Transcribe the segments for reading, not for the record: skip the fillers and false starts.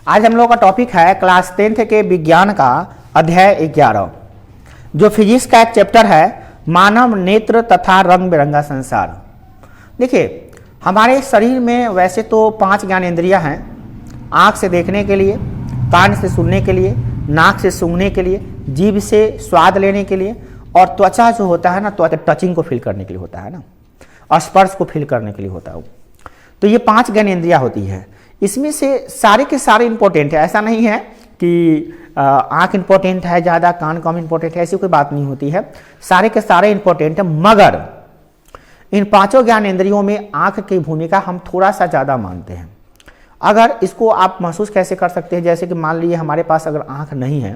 आज हम लोग का टॉपिक है क्लास 10th के विज्ञान का अध्याय 11, जो फिजिक्स का एक चैप्टर है मानव नेत्र तथा रंग बिरंगा संसार। देखिए, हमारे शरीर में वैसे तो 5 ज्ञानेंद्रियां हैं। आँख से देखने के लिए, कान से सुनने के लिए, नाक से सूंघने के लिए, जीभ से स्वाद लेने के लिए, और त्वचा जो होता है ना, त्वचा टचिंग को फील करने के लिए होता है ना, और स्पर्श को फील करने के लिए होता है। तो ये 5 ज्ञानेंद्रियां होती है। इसमें से सारे के सारे इंपॉर्टेंट है। ऐसा नहीं है कि आँख इंपॉर्टेंट है ज़्यादा, कान कम इंपॉर्टेंट है, ऐसी कोई बात नहीं होती है। सारे के सारे इंपॉर्टेंट है, मगर इन 5 ज्ञानेंद्रियों में आँख की भूमिका हम थोड़ा सा ज़्यादा मानते हैं। अगर इसको आप महसूस कैसे कर सकते हैं, जैसे कि मान लीजिए हमारे पास अगर आँख नहीं है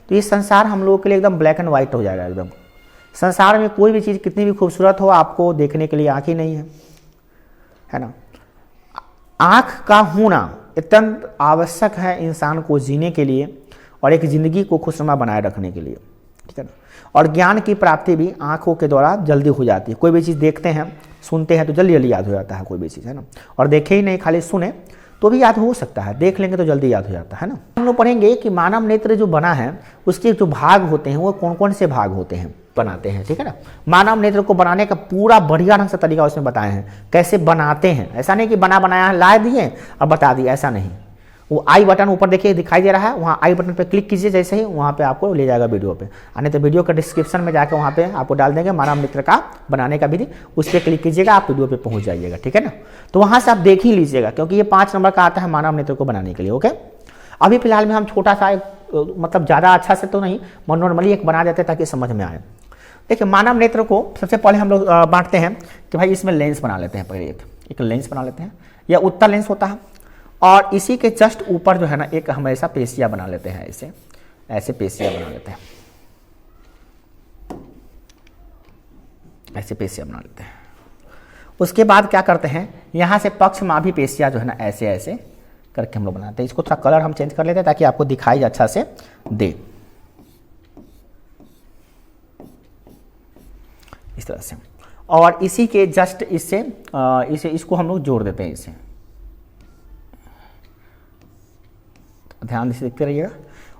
तो ये संसार हम लोगों के लिए एकदम ब्लैक एंड वाइट हो जाएगा। एकदम संसार में कोई भी चीज़ कितनी भी खूबसूरत हो, आपको देखने के लिए आँख ही नहीं है ना। आँख का होना अत्यंत आवश्यक है इंसान को जीने के लिए और एक ज़िंदगी को खुशनुमा बनाए रखने के लिए, ठीक है ना। और ज्ञान की प्राप्ति भी आँखों के द्वारा जल्दी हो जाती है। कोई भी चीज़ देखते हैं, सुनते हैं तो जल्दी जल्दी याद हो जाता है कोई भी चीज़, है ना। और देखे ही नहीं, खाली सुने तो भी याद हो सकता है, देख लेंगे तो जल्दी याद हो जाता है ना। हम लोग पढ़ेंगे कि मानव नेत्र जो बना है उसके जो भाग होते हैं वो कौन कौन से भाग होते हैं, बनाते हैं, ठीक है ना। मानव नेत्र को बनाने का पूरा बढ़िया ढंग से तरीका उसमें बताए हैं, कैसे बनाते हैं। ऐसा नहीं कि बनाया ला दिए और बता दिए, ऐसा नहीं। वो आई बटन ऊपर देखिए दिखाई दे रहा है, वहाँ आई बटन पे क्लिक कीजिए, जैसे ही वहाँ पे आपको ले जाएगा वीडियो पे। नहीं तो वीडियो के डिस्क्रिप्शन में जाकर वहाँ पे आपको डाल देंगे मानव नेत्र का बनाने का विधि, उस पर क्लिक कीजिएगा, आप वीडियो पे पहुँच जाइएगा, ठीक है ना। तो वहाँ से आप देख ही लीजिएगा, क्योंकि ये 5 नंबर का आता है मानव नेत्र को बनाने के लिए। ओके, अभी फिलहाल में हम छोटा सा मतलब ज़्यादा अच्छा से तो नहीं, नॉर्मली एक बना देते ताकि समझ में आए। देखिए, मानव नेत्र को सबसे पहले हम लोग बांटते हैं कि भाई इसमें लेंस बना लेते हैं। पहले एक लेंस बना लेते हैं, या उत्तल लेंस होता है, और इसी के जस्ट ऊपर जो है ना एक हमेशा पेशिया बना लेते हैं। ऐसे पेशिया बना लेते हैं, ऐसे पेशिया बना लेते हैं। उसके बाद क्या करते हैं, यहाँ से पक्षमाभी पेशिया जो है ना ऐसे ऐसे करके हम लोग बनाते हैं। इसको थोड़ा कलर हम चेंज कर लेते हैं ताकि आपको दिखाई अच्छा से दे, इस तरह से। और इसी के जस्ट इसको हम लोग जोड़ देते हैं इसे, ध्यान से देखते रहिएगा।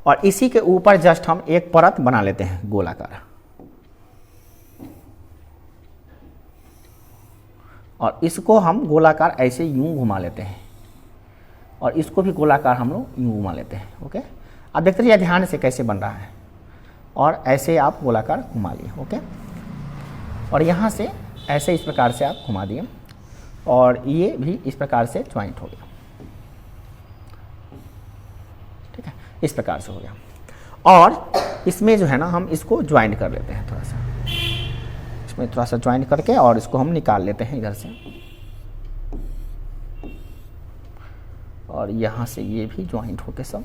और इसी के ऊपर जस्ट हम एक परत बना लेते हैं गोलाकार, और इसको हम गोलाकार ऐसे यूं घुमा लेते हैं, और इसको भी गोलाकार हम लोग यूं घुमा लेते हैं। ओके, आप देखते रहिए ध्यान से कैसे बन रहा है, और ऐसे आप गोलाकार घुमा लिए। ओके, और यहाँ से ऐसे इस प्रकार से आप घुमा दिए, और ये भी इस प्रकार से ज्वाइंट हो गया, ठीक है, इस प्रकार से हो गया। और इसमें जो है ना हम इसको ज्वाइंट कर लेते हैं, थोड़ा सा इसमें थोड़ा सा ज्वाइंट करके, और इसको हम निकाल लेते हैं इधर से, और यहाँ से ये भी ज्वाइंट होके सब,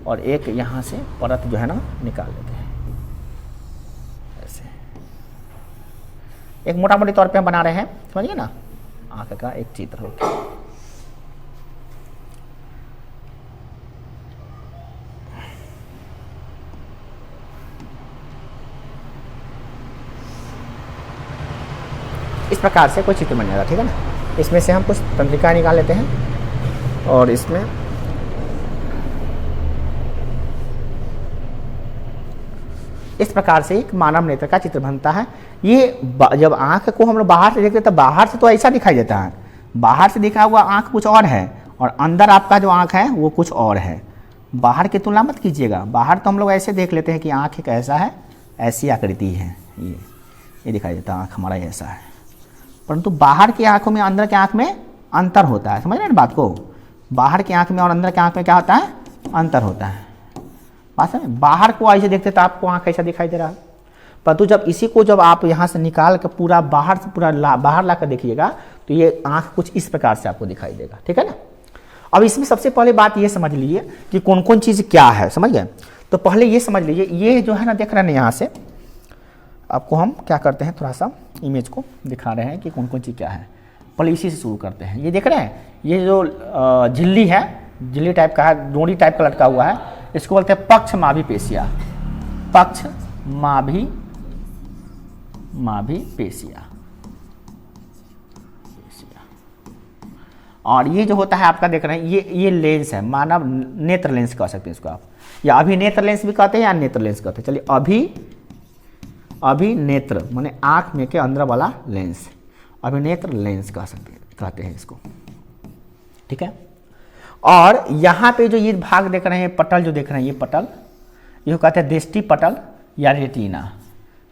और एक यहाँ से परत जो है ना निकाल लेते हैं ऐसे। एक मोटा मोटी तौर पे हम बना रहे हैं, समझिए ना, आँख का एक चित्र होता है। इस प्रकार से कोई चित्र बन जाएगा, ठीक है ना। इसमें से हम कुछ तंत्रिका निकाल लेते हैं, और इसमें इस प्रकार से एक मानव नेत्र का चित्र बनता है। ये जब आँख को हम लोग बाहर से देखते हैं तो बाहर से तो ऐसा दिखाई देता है, बाहर से दिखा हुआ आँख कुछ और है, और अंदर आपका जो आँख है वो कुछ और है। बाहर की तुलना मत कीजिएगा, बाहर तो हम लोग ऐसे देख लेते हैं कि आँख एक ऐसा है, ऐसी आकृति है, ये दिखाई देता है आँख हमारा ऐसा है। परंतु बाहर की आँखों में अंदर की आँख में अंतर होता है, समझ रहे हैं बात को। बाहर की आँख में और अंदर की आँख में क्या होता है, अंतर होता है। बात है, बाहर को ऐसे देखते तो आपको आँख ऐसा दिखाई दे रहा है, परंतु जब इसी को जब आप यहाँ से निकाल कर पूरा बाहर से पूरा बाहर ला कर देखिएगा तो ये आँख कुछ इस प्रकार से आपको दिखाई देगा, ठीक है ना। अब इसमें सबसे पहले बात ये समझ लीजिए कि कौन कौन चीज़ क्या है, समझ गए। तो पहले ये समझ लीजिए, ये जो है ना देख रहे हैं यहाँ से आपको हम क्या करते हैं, थोड़ा सा इमेज को दिखा रहे हैं कि कौन कौन चीज़ क्या है। पहले इसी से शुरू करते हैं। ये देख रहे हैं, ये जो झिल्ली है, झिल्ली टाइप का है, डोरी टाइप का लटका हुआ है, इसको बोलते हैं पक्षमाभी पेशिया। पक्षमाभी पेशिया। और ये जो होता है आपका देख रहे हैं ये लेंस है, मानव नेत्र लेंस कह सकते हैं इसको आप, या अभिनेत्र लेंस भी कहते हैं या नेत्र लेंस कहते हैं। चलिए अभिनेत्र माने आंख में के अंदर वाला लेंस, अभिनेत्र लेंस कह सकते हैं, कहते हैं इसको, ठीक है। और यहाँ पे जो ये भाग देख रहे हैं, पटल जो देख रहे हैं, ये पटल, ये कहते हैं दृष्टि पटल या रेटिना,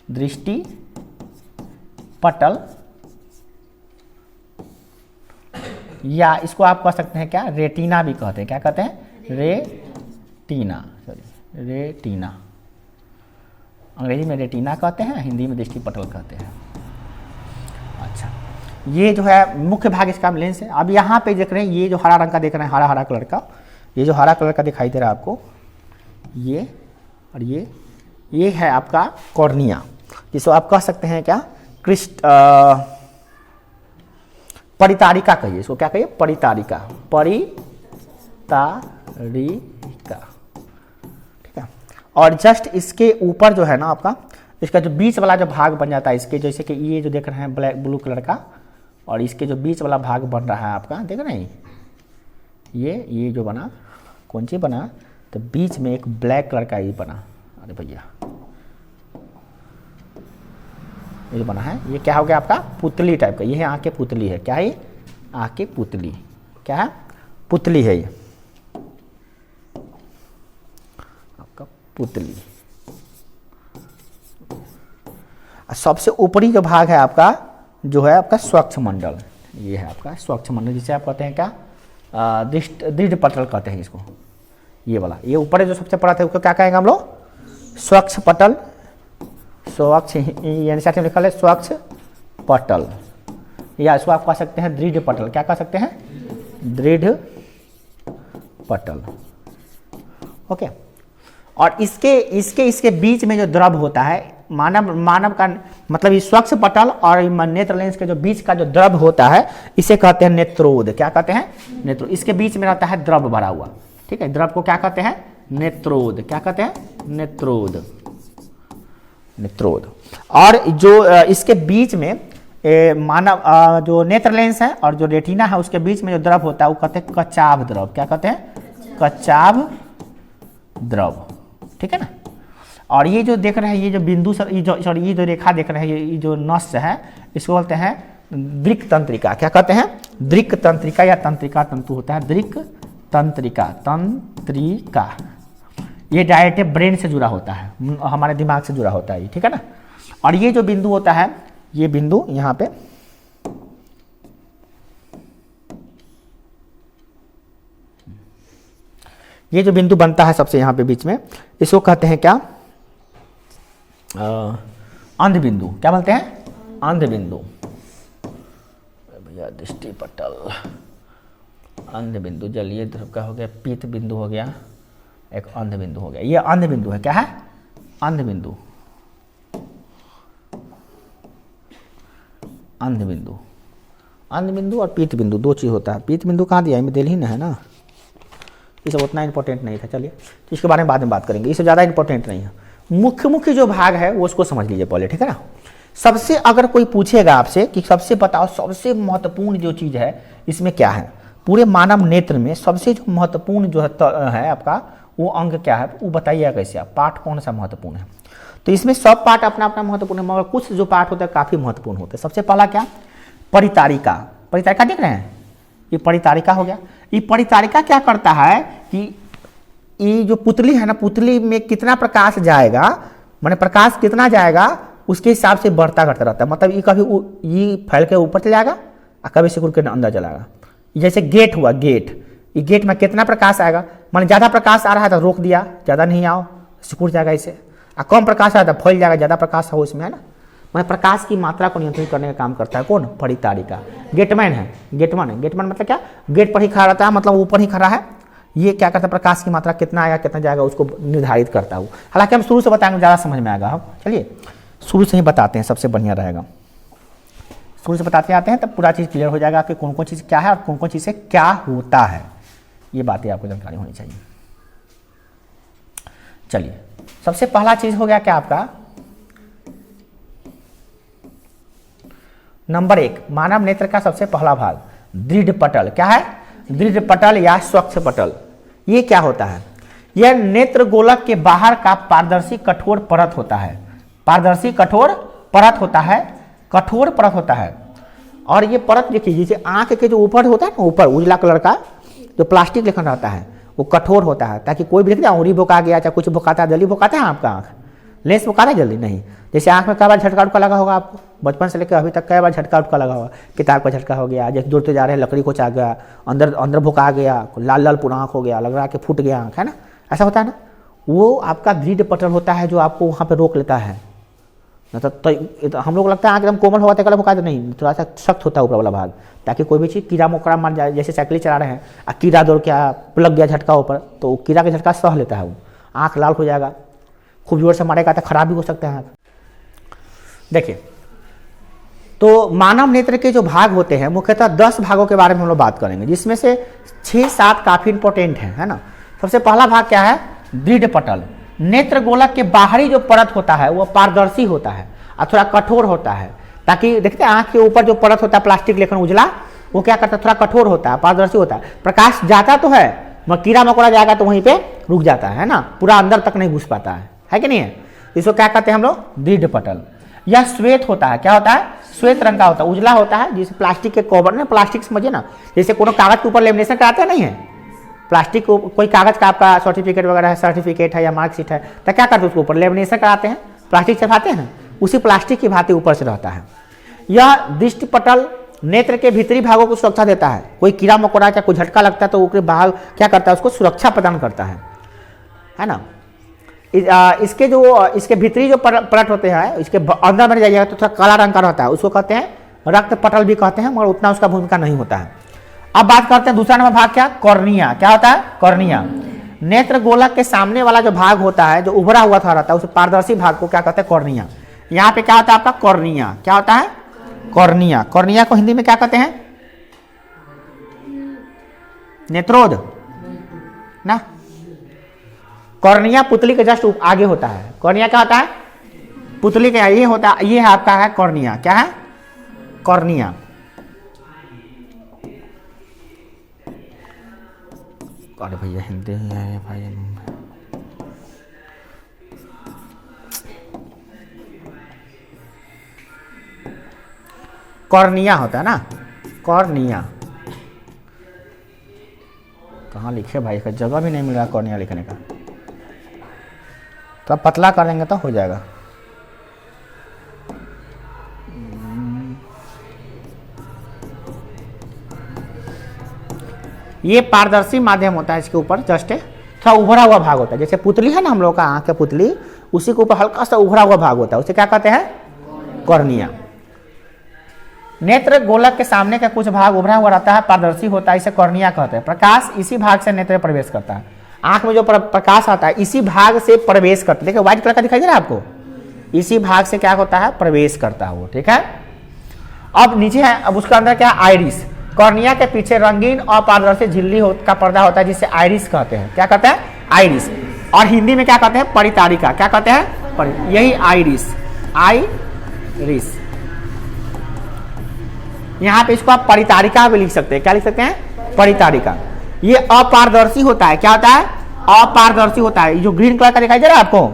दृष्टि पटल, या इसको आप कह सकते हैं क्या, रेटिना भी कहते हैं। क्या कहते हैं, रेटिना, सॉरी रेटिना, अंग्रेजी में रेटिना कहते हैं, हिंदी में दृष्टि पटल कहते हैं। अच्छा, ये जो है मुख्य भाग इसका लेंस है। अब यहाँ पे देख रहे हैं ये जो हरा रंग का देख रहे हैं, हरा कलर का, ये जो हरा कलर का दिखाई दे रहा है आपको, ये और ये है आपका कॉर्निया, जिसको आप कह सकते हैं क्या, परितारिका कहिए इसको, क्या कहिए, परितारिका, ठीक है। और जस्ट इसके ऊपर जो है ना आपका, इसका जो बीच वाला जो भाग बन जाता है इसके, जैसे कि ये जो देख रहे हैं ब्लू कलर का, और इसके जो बीच वाला भाग बन रहा है आपका, देख रहे हैं ये जो बना, कौन सी बना, तो बीच में एक ब्लैक कलर का ये बना, अरे भैया ये जो बना है, ये क्या हो गया आपका, पुतली टाइप का, ये है आँख के पुतली है, क्या है ये, आँख के पुतली, क्या है, पुतली है ये आपका पुतली। सबसे ऊपरी जो भाग है आपका, जो है आपका स्वच्छ मंडल, ये है आपका स्वच्छ मंडल, जिसे आप कहते हैं क्या, दृढ़ पटल कहते हैं इसको, ये वाला, ये ऊपर जो सबसे बड़ा था उसको क्या कहेंगे हम लोग, स्वच्छ पटल, स्वच्छ, यानी साथ में लिखा है स्वच्छ पटल, या इसको आप कह सकते हैं दृढ़ पटल। क्या कह सकते हैं, दृढ़ पटल, ओके। और इसके बीच में जो द्रव होता है, मानव का मतलब ये स्वच्छ पटल और नेत्र लेंस के जो बीच का जो द्रव होता है, इसे कहते हैं नेत्रोद। क्या कहते हैं, नेत्रोद। इसके बीच में रहता है द्रव भरा हुआ, ठीक है, द्रव को क्या कहते हैं, नेत्रोद। क्या कहते हैं, नेत्रोद, नेत्रोद। और जो इसके बीच में मानव जो नेत्र लेंस है और जो रेटिना है, उसके बीच में जो द्रव होता है वो कहते हैं कचाभ द्रव। क्या कहते हैं, कचाभ द्रव, ठीक है ना। और ये जो देख रहे हैं, ये जो बिंदु ये जो रेखा देख रहे हैं, ये जो नस है, इसको बोलते हैं दृक् तंत्रिका। क्या कहते हैं, दृक् तंत्रिका या तंत्रिका तंतु होता है, दृक् तंत्रिका, तंत्रिका। ये डायरेक्ट ब्रेन से जुड़ा होता है, हमारे दिमाग से जुड़ा होता है, ठीक है ना। और ये जो बिंदु होता है, ये बिंदु यहाँ पे ये जो बिंदु बनता है सबसे यहाँ पे बीच में, इसको कहते हैं क्या, अंध बिंदु। क्या बोलते हैं, अंध बिंदु। भैया दृष्टि पटल, अंध बिंदु, जलीय ध्रुव का हो गया, पीत बिंदु हो गया, एक अंध बिंदु हो गया। ये अंध बिंदु है, क्या है, अंध बिंदु, अंध बिंदु। अंध बिंदु और पीत बिंदु दो चीज होता है। पीत बिंदु कहाँ दिया है, दिल्ली में है ना, ये सब उतना इंपॉर्टेंट नहीं था। चलिए तो इसके बारे में बाद में बात करेंगे, इससे ज़्यादा इंपॉर्टेंट नहीं है। मुख्य जो भाग है वो उसको समझ लीजिए पहले, ठीक है ना। सबसे अगर कोई पूछेगा आपसे कि सबसे बताओ सबसे महत्वपूर्ण जो चीज़ है इसमें क्या है, पूरे मानव नेत्र में सबसे जो महत्वपूर्ण जो है आपका वो अंग क्या है, वो बताइएगा कैसे आप, पार्ट कौन सा महत्वपूर्ण है। तो इसमें सब पार्ट अपना अपना महत्वपूर्ण है, मगर कुछ जो पार्ट होता है काफ़ी महत्वपूर्ण होता है। सबसे पहला क्या, परितारिका। परितारिका देख रहे हैं, ये परितारिका हो गया। ये परितारिका क्या करता है कि ये जो पुतली है ना, पुतली में कितना प्रकाश जाएगा, माने प्रकाश कितना जाएगा उसके हिसाब से बढ़ता घटता रहता है। मतलब ये कभी ये फैल के ऊपर चला जाएगा और कभी सिकुड़ के अंदर चलाएगा। जैसे गेट हुआ, गेट, ये गेट में कितना प्रकाश आएगा, माने ज़्यादा प्रकाश आ रहा है तो रोक दिया, ज़्यादा नहीं आओ, सिकुड़ जाएगा इसे। और कम प्रकाश आया तो फैल जाएगा, ज़्यादा प्रकाश हो इसमें, है ना। मैं प्रकाश की मात्रा को नियंत्रित करने का काम करता है कौन, परितारिका। गेटमैन है, गेटमैन है, गेटमैन मतलब क्या, गेट पर ही खड़ा रहता है, मतलब ऊपर ही खड़ा है। ये क्या करता है, प्रकाश की मात्रा कितना आएगा कितना जाएगा उसको निर्धारित करता हूँ। हालांकि हम शुरू से बताएंगे, ज़्यादा समझ में आएगा। हम चलिए शुरू से ही बताते हैं, सबसे बढ़िया रहेगा। शुरू से बताते आते हैं तब पूरा चीज़ क्लियर हो जाएगा कि कौन कौन चीज़ क्या है और कौन कौन चीज़ से क्या होता है, ये बातें आपको जानकारी होनी चाहिए। चलिए सबसे पहला चीज़ हो गया क्या आपका, नंबर 1, मानव नेत्र का सबसे पहला भाग दृढ़ पटल। क्या है? दृढ़ पटल या स्वच्छ पटल। ये क्या होता है? यह नेत्र गोलक के बाहर का पारदर्शी कठोर परत होता है। पारदर्शी कठोर परत होता है, कठोर परत होता है। और ये परत देखिए, जैसे आंख के जो ऊपर होता है ना, ऊपर उजला कलर का जो प्लास्टिक लेखन रहता है वो कठोर होता है, ताकि कोई भी देखिए उंगली भुका गया चाहे कुछ भुकाता है, जल्दी भुकाता है आपका आंख, लेंस भुकाता है जल्दी नहीं। जैसे आंख में कई बार झटका उटका लगा होगा आपको, बचपन से लेकर अभी तक कई बार झटका उटका लगा होगा, किताब का झटका हो गया, जैसे जुड़ते जा रहे हैं लकड़ी को आ गया, अंदर अंदर भुका गया, लाल लाल पूरा आंख हो गया, लग रहा है कि फूट गया आंख, है ना, ऐसा होता है ना। वो आपका दृढ़ पटल होता है जो आपको वहाँ पर रोक लेता है। तो हम लोग लगता है आंख एकदम कोमल होगा तो कल भुका, नहीं, थोड़ा सा सख्त होता है ऊपर वाला भाग, ताकि कोई भी चीज़ कीड़ा मकोड़ा मार जाए। जैसे साइकिल चला रहे हैं और कीड़ा दौड़ के लग गया झटका ऊपर, तो कीड़ा का झटका सह लेता है, वो आंख लाल हो जाएगा, खूब जोर से मारेगा तो खराब भी हो सकता है आंख। देखिए, तो मानव नेत्र के जो भाग होते हैं मुख्यतः 10 भागों के बारे में हम लोग बात करेंगे, जिसमें से 6-7 काफी इंपॉर्टेंट है ना। सबसे पहला भाग क्या है? दृढ़ पटल। नेत्र गोलक के बाहरी जो परत होता है वो पारदर्शी होता है और थोड़ा कठोर होता है, ताकि देखते हैं आंख के ऊपर जो परत होता है प्लास्टिक लेखन उजला, वो क्या करता है, थोड़ा कठोर होता है, पारदर्शी होता है। प्रकाश जाता तो है मगर कीड़ा मकोड़ा जाएगा तो वहीं पे रुक जाता है ना, पूरा अंदर तक नहीं घुस पाता है कि नहीं है। इसको क्या कहते हैं हम लोग? दृढ़ पटल। यह श्वेत होता है। क्या होता है? श्वेत रंग का होता है, उजला होता है। जैसे प्लास्टिक के कवर में, प्लास्टिक समझिए ना, जैसे कोनो कागज के ऊपर लेमिनेशन कराते हैं नहीं है, प्लास्टिक को कोई कागज का आपका सर्टिफिकेट वगैरह है, सर्टिफिकेट है या मार्कशीट है, तो क्या करते हैं उसके ऊपर लेमिनेशन कराते हैं, प्लास्टिक छपाते हैं, उसी प्लास्टिक की भांति ऊपर से रहता है। यह दृष्टि पटल नेत्र के भीतरी भागों को सुरक्षा देता है। कोई कीड़ा मकोड़ा या कोई झटका लगता है तो उसके भाग क्या करता है, उसको सुरक्षा प्रदान करता है ना। इसके जो इसके भीतरी जो परत होते हैं, इसके अंदर में जाइएगा तो थोड़ा काला रंग का रहता है, उसको कहते हैं रक्त पटल भी कहते हैं, मगर उतना उसका भूमिका नहीं होता है। अब बात करते हैं दूसरा नंबर भाग, क्या? कॉर्निया। क्या होता है? कॉर्निया। नेत्र गोलक के सामने वाला जो भाग होता है, जो उभरा हुआ था रहता है, उस पारदर्शी भाग को क्या कहते हैं? कॉर्निया। यहाँ पे क्या होता है आपका? कॉर्निया। क्या होता है? कॉर्निया। कॉर्निया को हिंदी में क्या कहते हैं? नेत्रोद ना। कॉर्निया पुतली के जस्ट आगे होता है। कॉर्निया क्या होता है? पुतली के ये होता है, ये है आपका है कॉर्निया। क्या है? कॉर्निया। अरे भैया हिंदी है भाई, कॉर्निया होता है ना, कॉर्निया। कहाँ लिखे भाई, का जगह भी नहीं मिल रहा कॉर्निया लिखने का, तो पतला करेंगे तो हो जाएगा। ये पारदर्शी माध्यम होता है, इसके ऊपर जस्ट थोड़ा उभरा हुआ भाग होता है, जैसे पुतली है ना हम लोग का आंख का पुतली, उसी के ऊपर हल्का सा उभरा हुआ भाग होता है, उसे क्या कहते हैं? कॉर्निया। नेत्र गोलक के सामने का कुछ भाग उभरा हुआ रहता है, पारदर्शी होता है, इसे कॉर्निया कहते हैं। प्रकाश इसी भाग से नेत्र में प्रवेश करता है। आंख में जो प्रकाश आता है इसी भाग से प्रवेश करता है। देखिए व्हाइट कलर का दिखाई दे रहा है आपको, इसी भाग से क्या होता है? प्रवेश करता है वो। ठीक है, अब नीचे है, अब उसके अंदर क्या है? आइरिस। कॉर्निया के पीछे रंगीन और पारदर्शी झिल्ली का पर्दा होता है, जिसे आइरिस कहते हैं। क्या कहते हैं? आइरिस। और हिंदी में क्या कहते हैं? परितारिका। क्या कहते हैं? यही आइरिस, आइरिस। यहाँ पे इसको आप परितारिका भी लिख सकते हैं। क्या लिख सकते हैं? परितारिका। ये अपारदर्शी होता है। क्या होता है? अपारदर्शी होता है। जो ग्रीन कलर का दिखाई दे रहा है आपको,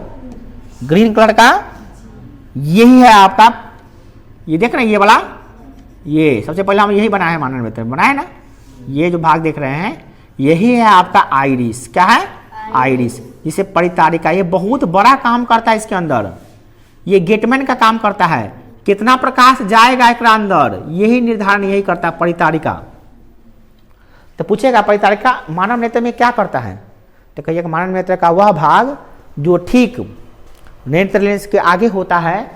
ग्रीन कलर का, यही है आपका, ये देख रहे हैं ये वाला, ये सबसे पहले हम यही बनाए हैं, मानव नेत्र बनाए ना, ये जो भाग देख रहे हैं यही है आपका आइरिस। क्या है? आइरिस, जिसे परितारिका। ये बहुत बड़ा काम करता है, इसके अंदर ये गेटमैन का काम करता है। कितना प्रकाश जाएगा एक अंदर, यही निर्धारण यही करता है परितारिका। तो पूछेगा परितारिका मानव नेत्र में क्या करता है, तो कहिए मानव नेत्र का वह भाग जो ठीक नेत्र लेंस के आगे होता है,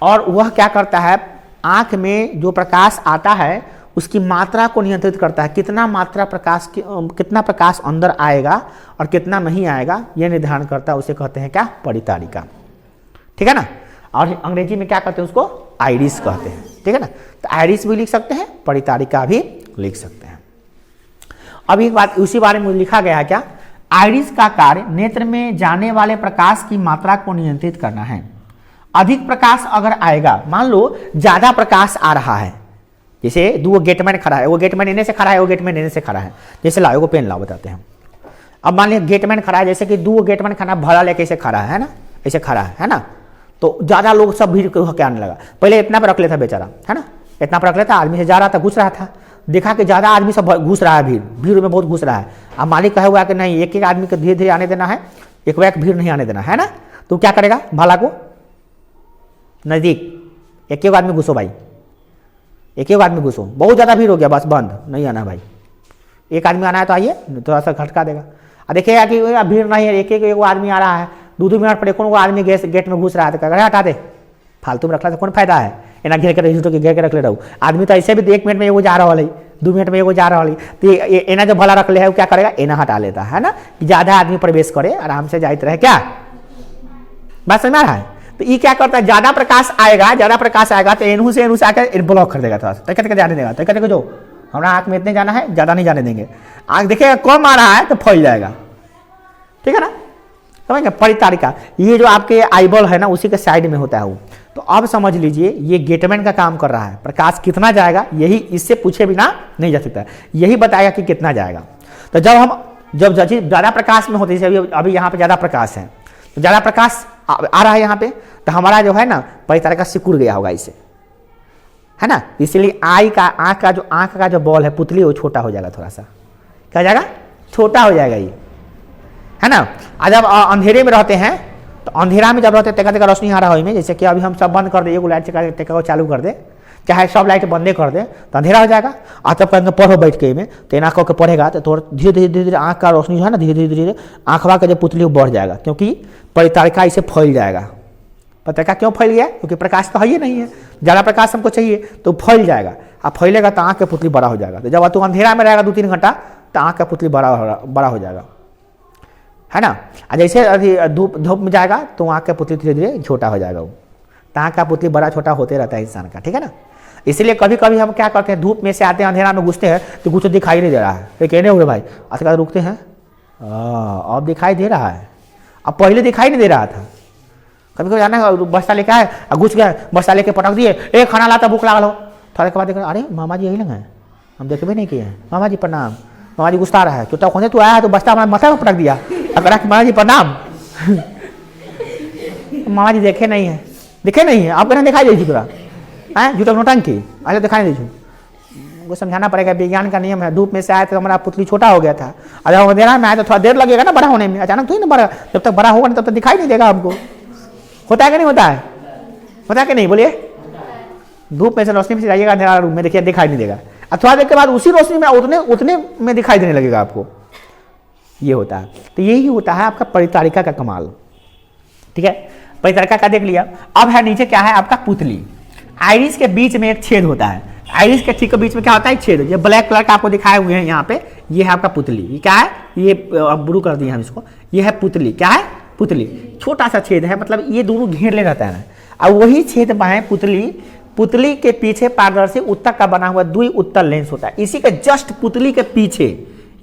और वह क्या करता है? आंख में जो प्रकाश आता है उसकी मात्रा को नियंत्रित करता है। कितना मात्रा प्रकाश कितना प्रकाश अंदर आएगा और कितना नहीं आएगा, यह निर्धारण करता है। उसे कहते हैं क्या? परितारिका। ठीक है ना। और अंग्रेजी में क्या कहते हैं? उसको आइरिस कहते हैं। ठीक है ना। तो आइरिस भी लिख सकते हैं, परितारिका भी लिख सकते हैं। अब एक बात उसी बारे में लिखा गया है, क्या? आइरिस का कार्य नेत्र में जाने वाले प्रकाश की मात्रा को नियंत्रित करना है। अधिक प्रकाश अगर आएगा, मान लो ज्यादा प्रकाश आ रहा है, जैसे दो गेटमैन खड़ा है, वो गेटमैन इन्हें से खड़ा है, वो गेटमैन इन्हें से खड़ा है। जैसे लाओ, वो पेन लाओ, बताते हैं। अब मान लिया गेटमैन खड़ा है, जैसे कि दो गेटमैन खड़ा भला लेके ऐसे खड़ा है ना, ऐसे खड़ा है ना, तो ज़्यादा लोग सब भीड़ के आने लगा। पहले इतना पर रख लेता बेचारा, है ना, इतना पर रख लेता, आदमी से जा रहा था, घुस रहा था, देखा कि ज़्यादा आदमी सब घुस रहा है, भीड़ में बहुत घुस रहा है। अब मालिक कहे हुआ कि नहीं, एक एक आदमी को धीरे धीरे आने देना है, एक बैग भीड़ नहीं आने देना है ना। तो क्या करेगा, भाला को नज़दीक, एक एक आदमी घुसो भाई, एक एक आदमी घुसो, बहुत ज़्यादा भीड़ हो गया, बस बंद, नहीं आना भाई, एक आदमी आना है तो आइए, थोड़ा सा झटका देगा। अब देखिएगा कि भीड़ नहीं है, एक एक आदमी आ रहा है, 2-2 मिनट पर कौन आदमी गेट में घुस रहा है, तो कह हटा दे, फालतू में रखला से कौन फायदा है, एना घेर के रही तो घेर के रख ले रहूँ। आदमी तो ऐसे भी 1 मिनट में एगो जा रहा है, 2 मिनट में एगो जा रहा है, तो एना जो भला रख ले है वो क्या करेगा, एना हटा लेता है ना, कि ज़्यादा आदमी प्रवेश करे, आराम से जाते रहे। क्या बात समझ में आ रहा है? तो ये क्या करता है, ज़्यादा प्रकाश आएगा तो एनहू से आकर ब्लॉक कर देगा, थोड़ा सा तक जाने देगा, तक जो हमारा आँख में इतने जाना है, ज़्यादा नहीं जाने देंगे। आँख देखिएगा कम आ रहा है तो फैल जाएगा, ठीक है ना, समझेंगे। परितारिका, ये जो आपके आईबॉल है ना, उसी के साइड में होता है वो। तो अब समझ लीजिए ये गेटमैन का काम कर रहा है, प्रकाश कितना जाएगा यही इससे पूछे बिना नहीं जा सकता, यही बताएगा कि कितना जाएगा। तो जब ज़्यादा प्रकाश में होते हैं, अभी यहाँ पे ज़्यादा प्रकाश है, तो ज़्यादा प्रकाश आ रहा है यहाँ पे, तो हमारा जो है ना परितारिका सिकुड़ गया होगा इसे, है ना, इसलिए आँख का जो बॉल है, पुतली, वो छोटा हो जाएगा, थोड़ा सा क्या जाएगा, छोटा हो जाएगा ये, है ना। आज जब अंधेरे में रहते हैं, तो अंधेरा में जब रहते हैं तेका रोशनी आ रहा है में, जैसे कि अभी हम सब बंद कर दे, एगो लाइट टेका चालू कर दे, चाहे सब लाइट बंदे कर दे, तो अंधेरा हो जाएगा। और तब कहेंगे पढ़ो बैठ के में, तो एना कह के पढ़ेगा तो थोड़ा धीरे धीरे आँख का रोशनी जो है ना, धीरे धीरे आँखवा का जो पुतली वो बढ़ जाएगा, क्योंकि परितारिका इसे फैल जाएगा। पता क्यों फैल गया, क्योंकि प्रकाश तो है ही नहीं है, ज़्यादा प्रकाश हमको चाहिए, तो फैल जाएगा। अब फैलेगा तो आँख का पुतली बड़ा हो जाएगा। तो जब तू अंधेरा में रहेगा 2-3 घंटा, तो आँख का पुतली बड़ा हो जाएगा, है ना। जैसे अभी धूप में जाएगा तो आँख का पुतली धीरे धीरे छोटा हो जाएगा, वो तो आँख का पुतली बड़ा छोटा होते रहता है इंसान का, ठीक है ना। इसलिए कभी कभी हम क्या करते हैं, धूप में से आते हैं, अंधेरा में घुसते हैं, तो कुछ दिखाई नहीं दे रहा है, तो कहने हुए भाई आजकल रुकते हैं, अब दिखाई दे रहा है, अब पहले दिखाई नहीं दे रहा था। कभी कभी जाना बस्ता लेके आए, घुस गए, बस्ता लेके पटक दिए, एक खाना लाता, भूख लागल हो, थोड़े के बाद देखा, अरे मामा जी यही लगे हैं, हम देखे भी नहीं किए हैं, मामा जी प्रणाम, मामा जी गुस्सा रहा है, चुटा खोने तू आया है तो बस्ता हमारे माथा में पटक दिया, अगर मामा जी प्रणाम। मामा जी दिखे नहीं है, आप कहना दिखाई दे पूरा, है झूठा नोटंकी, ऐसे दिखाई नहीं दे। वो समझाना पड़ेगा, विज्ञान का नियम है, धूप में से आए तो हमारा पुतली छोटा हो गया था, और जब अंधेरा में आए तो थोड़ा देर लगेगा ना बड़ा होने में, अचानक थोड़ी ना बड़ा, जब तक बड़ा होगा तब तक दिखाई नहीं देगा हमको। होता है कि नहीं होता है, होता है कि नहीं, बोलिए। धूप में से रोशनी में से जाइएगा अंधेरा रूम में, देखिए दिखाई नहीं देगा, और थोड़ा देर के बाद उसी रोशनी में उतने में दिखाई देने लगेगा आपको, ये होता है। तो यही होता है आपका परितारिका का कमाल, ठीक है। परितारिका का देख लिया। अब है नीचे क्या है आपका पुतली। आइरिस के बीच में एक छेद होता है, आइरिस के ठीक के बीच में क्या होता है, छेद। ये ब्लैक कलर का आपको दिखाए हुए हैं यहाँ पे, ये है आपका पुतली। ये क्या है, ये अब ब्लू कर दिए हम इसको, ये है पुतली। क्या है, पुतली। छोटा सा छेद है, मतलब ये दोनों घेर ले रहता है। अब वही छेद में है पुतली के पीछे पारदर्शी उत्तक का बना हुआ द्वि उत्तल लेंस होता है। इसी के जस्ट पुतली के पीछे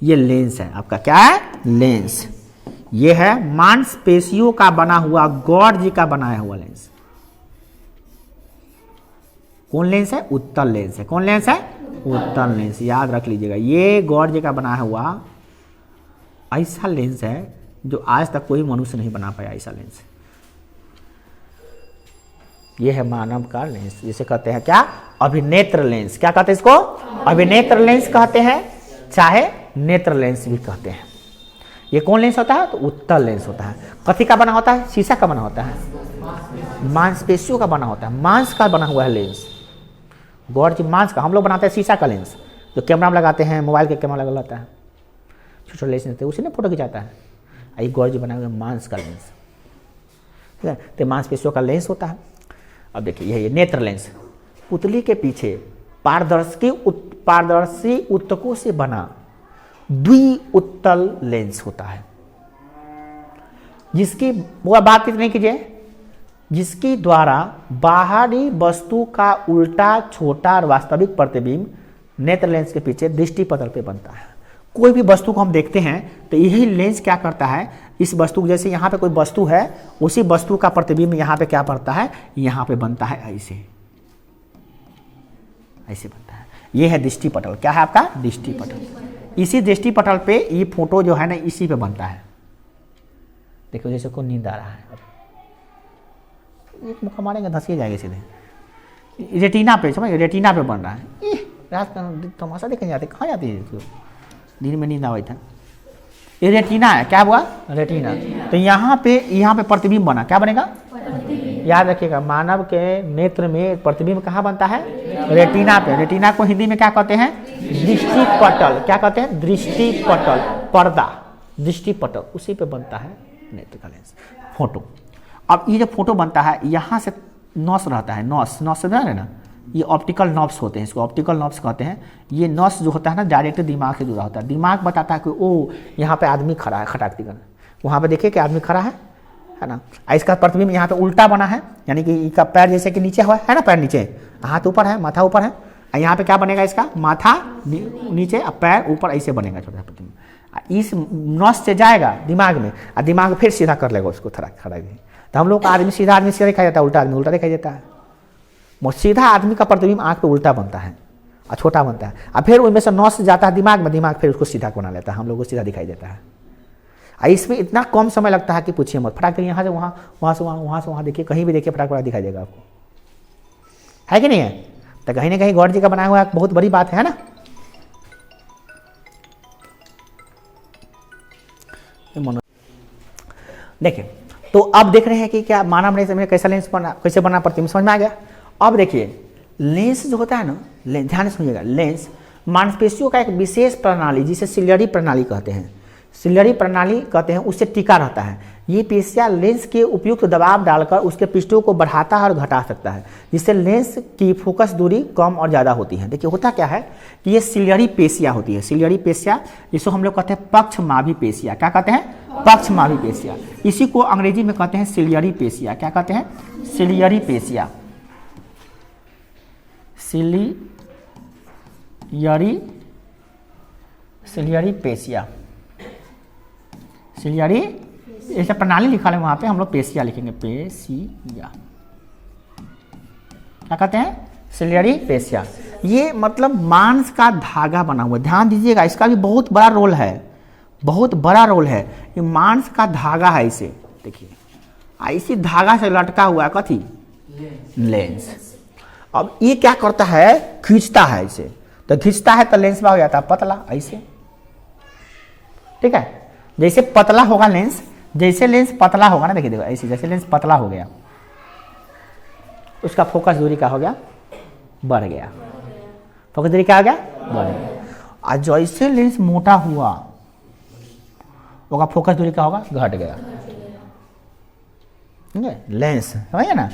ये लेंस है आपका, क्या है, लेंस। ये है मांसपेशियों का बना हुआ, गॉर्ज का बनाया हुआ लेंस। कौन लेंस है, उत्तल लेंस है। कौन लेंस है, उत्तल लेंस, याद रख लीजिएगा। ये गॉर्ज का बनाया हुआ ऐसा लेंस है जो आज तक कोई मनुष्य नहीं बना पाया, ऐसा लेंस। ये है मानव का लेंस, जिसे कहते हैं क्या, अभिनेत्र लेंस। क्या कहते हैं इसको, अभिनेत्र लेंस कहते हैं, चाहे नेत्र लेंस भी कहते हैं। ये कौन लेंस होता है, तो उत्तल लेंस होता है। कथी का बना होता है, शीशा का बना होता है, मांसपेशियों का बना होता है, मांस का बना हुआ है लेंस। गॉर्ज मांस का, हम लोग बनाते हैं शीशा का लेंस, जो कैमरा में लगाते हैं, मोबाइल के कैमरा लगा होता है, छोटा लेंस होते हैं, उसी ने फोटो खिंचाता है। ये गॉर्ज बना हुआ मांस का लेंस, ठीक है। तो मांसपेशियों का लेंस होता है। अब देखिए ये नेत्र लेंस, पुतली के पीछे पारदर्शी उत्तकों से बना द्वि उत्तल लेंस होता है, जिसकी वो बात नहीं कीजिए, जिसके द्वारा बाहरी वस्तु का उल्टा, छोटा और वास्तविक प्रतिबिंब नेत्र लेंस के पीछे दृष्टि पटल पे बनता है। कोई भी वस्तु को हम देखते हैं तो यही लेंस क्या करता है, इस वस्तु को, जैसे यहाँ पे कोई वस्तु है, उसी वस्तु का प्रतिबिंब यहाँ पे क्या पड़ता है, यहाँ पे बनता है, ऐसे बनता है। ये है दृष्टि पटल। क्या है आपका? दृष्टि पटल। इसी दृष्टि पटल पे ये फोटो जो है ना इसी पे बनता है। देखो जैसे को नींद आ रहा है, एक मुक्का मारेंगे धंसिए जाएंगे सीधे। रेटिना पे, समझ, रेटिना पे बन रहा है। रात का तमाशा देखने जाते, कहाँ जाती है? दिन में नींद आवे था। ये रेटिना है, क्या हुआ? रेटिना। तो यहाँ पे प्रतिबिंब बना, क्या बनेगा? याद रखिएगा, मानव के नेत्र में प्रतिबिंब कहाँ बनता है? रेटिना पे। रेटिना को हिंदी में क्या कहते हैं? दृष्टि पटल। क्या कहते हैं? दृष्टि पटल, पर्दा, दृष्टि पटल, उसी पे बनता है नेत्र का लेंस, फोटो। अब ये जो फोटो बनता है, यहाँ से नॉस रहता है, नॉस से है ना, ये ऑप्टिकल नॉब्स होते हैं, इसको ऑप्टिकल नॉब्स कहते हैं। ये नॉस जो होता है ना डायरेक्ट दिमाग से जुड़ा होता है। दिमाग बताता है कि ओ यहाँ पे आदमी खड़ा है, खटाक दिखा, वहाँ पे देखिए कि आदमी खड़ा है ना। इसका प्रतिबिंब यहाँ पे उल्टा बना है, यानी कि इसका पैर जैसे कि नीचे हुआ है ना, पैर नीचे, हाथ ऊपर है, माथा ऊपर है। यहाँ पे क्या बनेगा? इसका माथा नीचे और पैर ऊपर, ऐसे बनेगा छोटा प्रतिबिंब। इस नस से जाएगा दिमाग में और दिमाग फिर सीधा कर लेगा उसको खड़ा। तो हम लोग का आदमी सीधा दिखाई देता है, उल्टा आदमी उल्टा दिखाई देता है। सीधा आदमी का प्रतिबिंब आँख पे उल्टा बनता है और छोटा बनता है, और फिर उनमें से नस जाता है दिमाग में, दिमाग फिर उसको सीधा बना लेता है, हम लोग को सीधा दिखाई देता है। और इसमें इतना कम समय लगता है कि पूछिए मत। फटाक यहाँ से वहाँ, वहाँ से वहाँ, वहाँ से वहाँ, देखिए कहीं भी देखिए फटाक दिखाई देगा आपको, है कि नहीं है? तो कहीं ना कहीं गॉड जी का बनाया हुआ बहुत बड़ी बात है ना। देखिए, तो अब देख रहे हैं कि क्या मानव लेंस में कैसा लेंस बना, कैसे बना प्रतिबिंब, समझ में आ गया। अब देखिए लेंस जो होता है ना, ध्यान से सुनिएगा, लेंस मांसपेशियों का एक विशेष प्रणाली जिसे सिलियरी प्रणाली कहते हैं, सिलियरी प्रणाली कहते हैं, उससे टिका रहता है। ये पेशियां लेंस के उपयुक्त दबाव डालकर उसके पृष्ठों को बढ़ाता है और घटा सकता है, जिससे लेंस की फोकस दूरी कम और ज़्यादा होती है। देखिए होता क्या है कि ये सिलियरी पेशियां होती है, सिलियरी पेशियां, जिसको हम लोग कहते हैं पक्षमावी पेशियां। क्या कहते हैं? पक्षमावी पेशियां। इसी को अंग्रेजी में कहते हैं सिलियरी पेशियां। क्या कहते हैं? सिलियरी पेशियां, सिलियरी पेशियां, सिलियरी, ऐसा प्रणाली लिखा है वहां पे, हम लोग पेशिया लिखेंगे, पेशिया। क्या कहते हैं? Ciliary facie. ये मतलब मांस का धागा बना हुआ, ध्यान दीजिएगा, इसका भी बहुत बड़ा रोल है, बहुत बड़ा रोल है। ये मांस का धागा है, इसे देखिए, इसी धागा से लटका हुआ है कथी? लेंस। अब ये क्या करता है? खींचता है इसे, तो खींचता है तो लेंस हो जाता है पतला, ऐसे, ठीक है। जैसे पतला होगा लेंस, जैसे लेंस पतला होगा ना, देखिए देखो ऐसे, जैसे लेंस पतला हो गया, उसका फोकस दूरी क्या हो गया? बढ़ गया। फोकस दूरी क्या हो गया? बढ़ गया। और जैसे लेंस मोटा हुआ, उसका फोकस दूरी क्या होगा? घट गया। लेंस समझिए ना,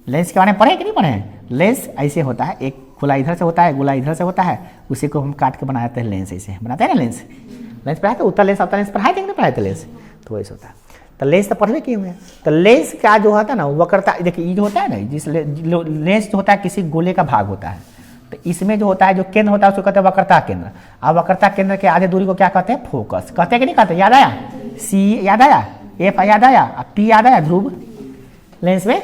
लेंस के बारे में पढ़े कि नहीं पढ़े? लेंस ऐसे होता है, एक खुला इधर से होता है, गोला इधर से होता है, उसी को हम काट के बनाते हैं लेंस, ऐसे बनाते हैं ना लेंस। लेंस पढ़ाए तो उत्तर लेंस, अवतल लेंस पढ़ाए थे कि नहीं पढ़ाए थे लेंस? तो वैसे होता है। तो लेंस तो पढ़ने किए हुए हैं। तो लेंस का जो होता है ना वक्रता, देखिए ये जो होता है ना, जिस लेंस जो होता है किसी गोले का भाग होता है, तो इसमें जो होता है, जो केंद्र होता है उसको कहते हैं वक्रता केंद्र। अब वक्रता केंद्र के आधे दूरी को क्या कहते हैं? फोकस। कहते हैं कि नहीं कहते? याद आया? सी याद आया, एफ याद आया, पी याद आया, ध्रुव लेंस में।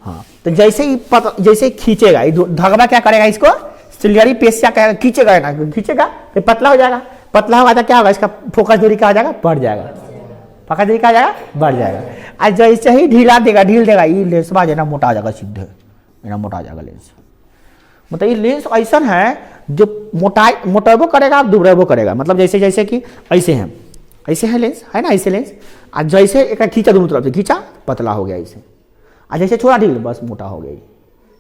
हाँ, तो जैसे ही खींचेगा धागा, क्या करेगा? इसको सिलियरी पेशिया खींचेगा ना, खींचेगा फिर पतला हो जाएगा। पतला होगा तो क्या होगा? इसका फोकस दूरी क्या हो जाएगा? बढ़ जाएगा। फोकस दूरी क्या हो जाएगा? बढ़ जाएगा। और जैसे ही ढील देगा, ये लेंस जो ना मोटा हो जाएगा, सीधे ना मोटा हो जाएगा लेंस। मतलब ये लेंस ऐसा है जो मोटेबो करेगा और दुबरेबो करेगा। मतलब जैसे कि ऐसे है लेंस, है ना, ऐसे लेंस। और जैसे एक खींचा, दोनों तरफ से खींचा, पतला हो गया ऐसे। और जैसे छोड़ा ढील, बस मोटा हो गई,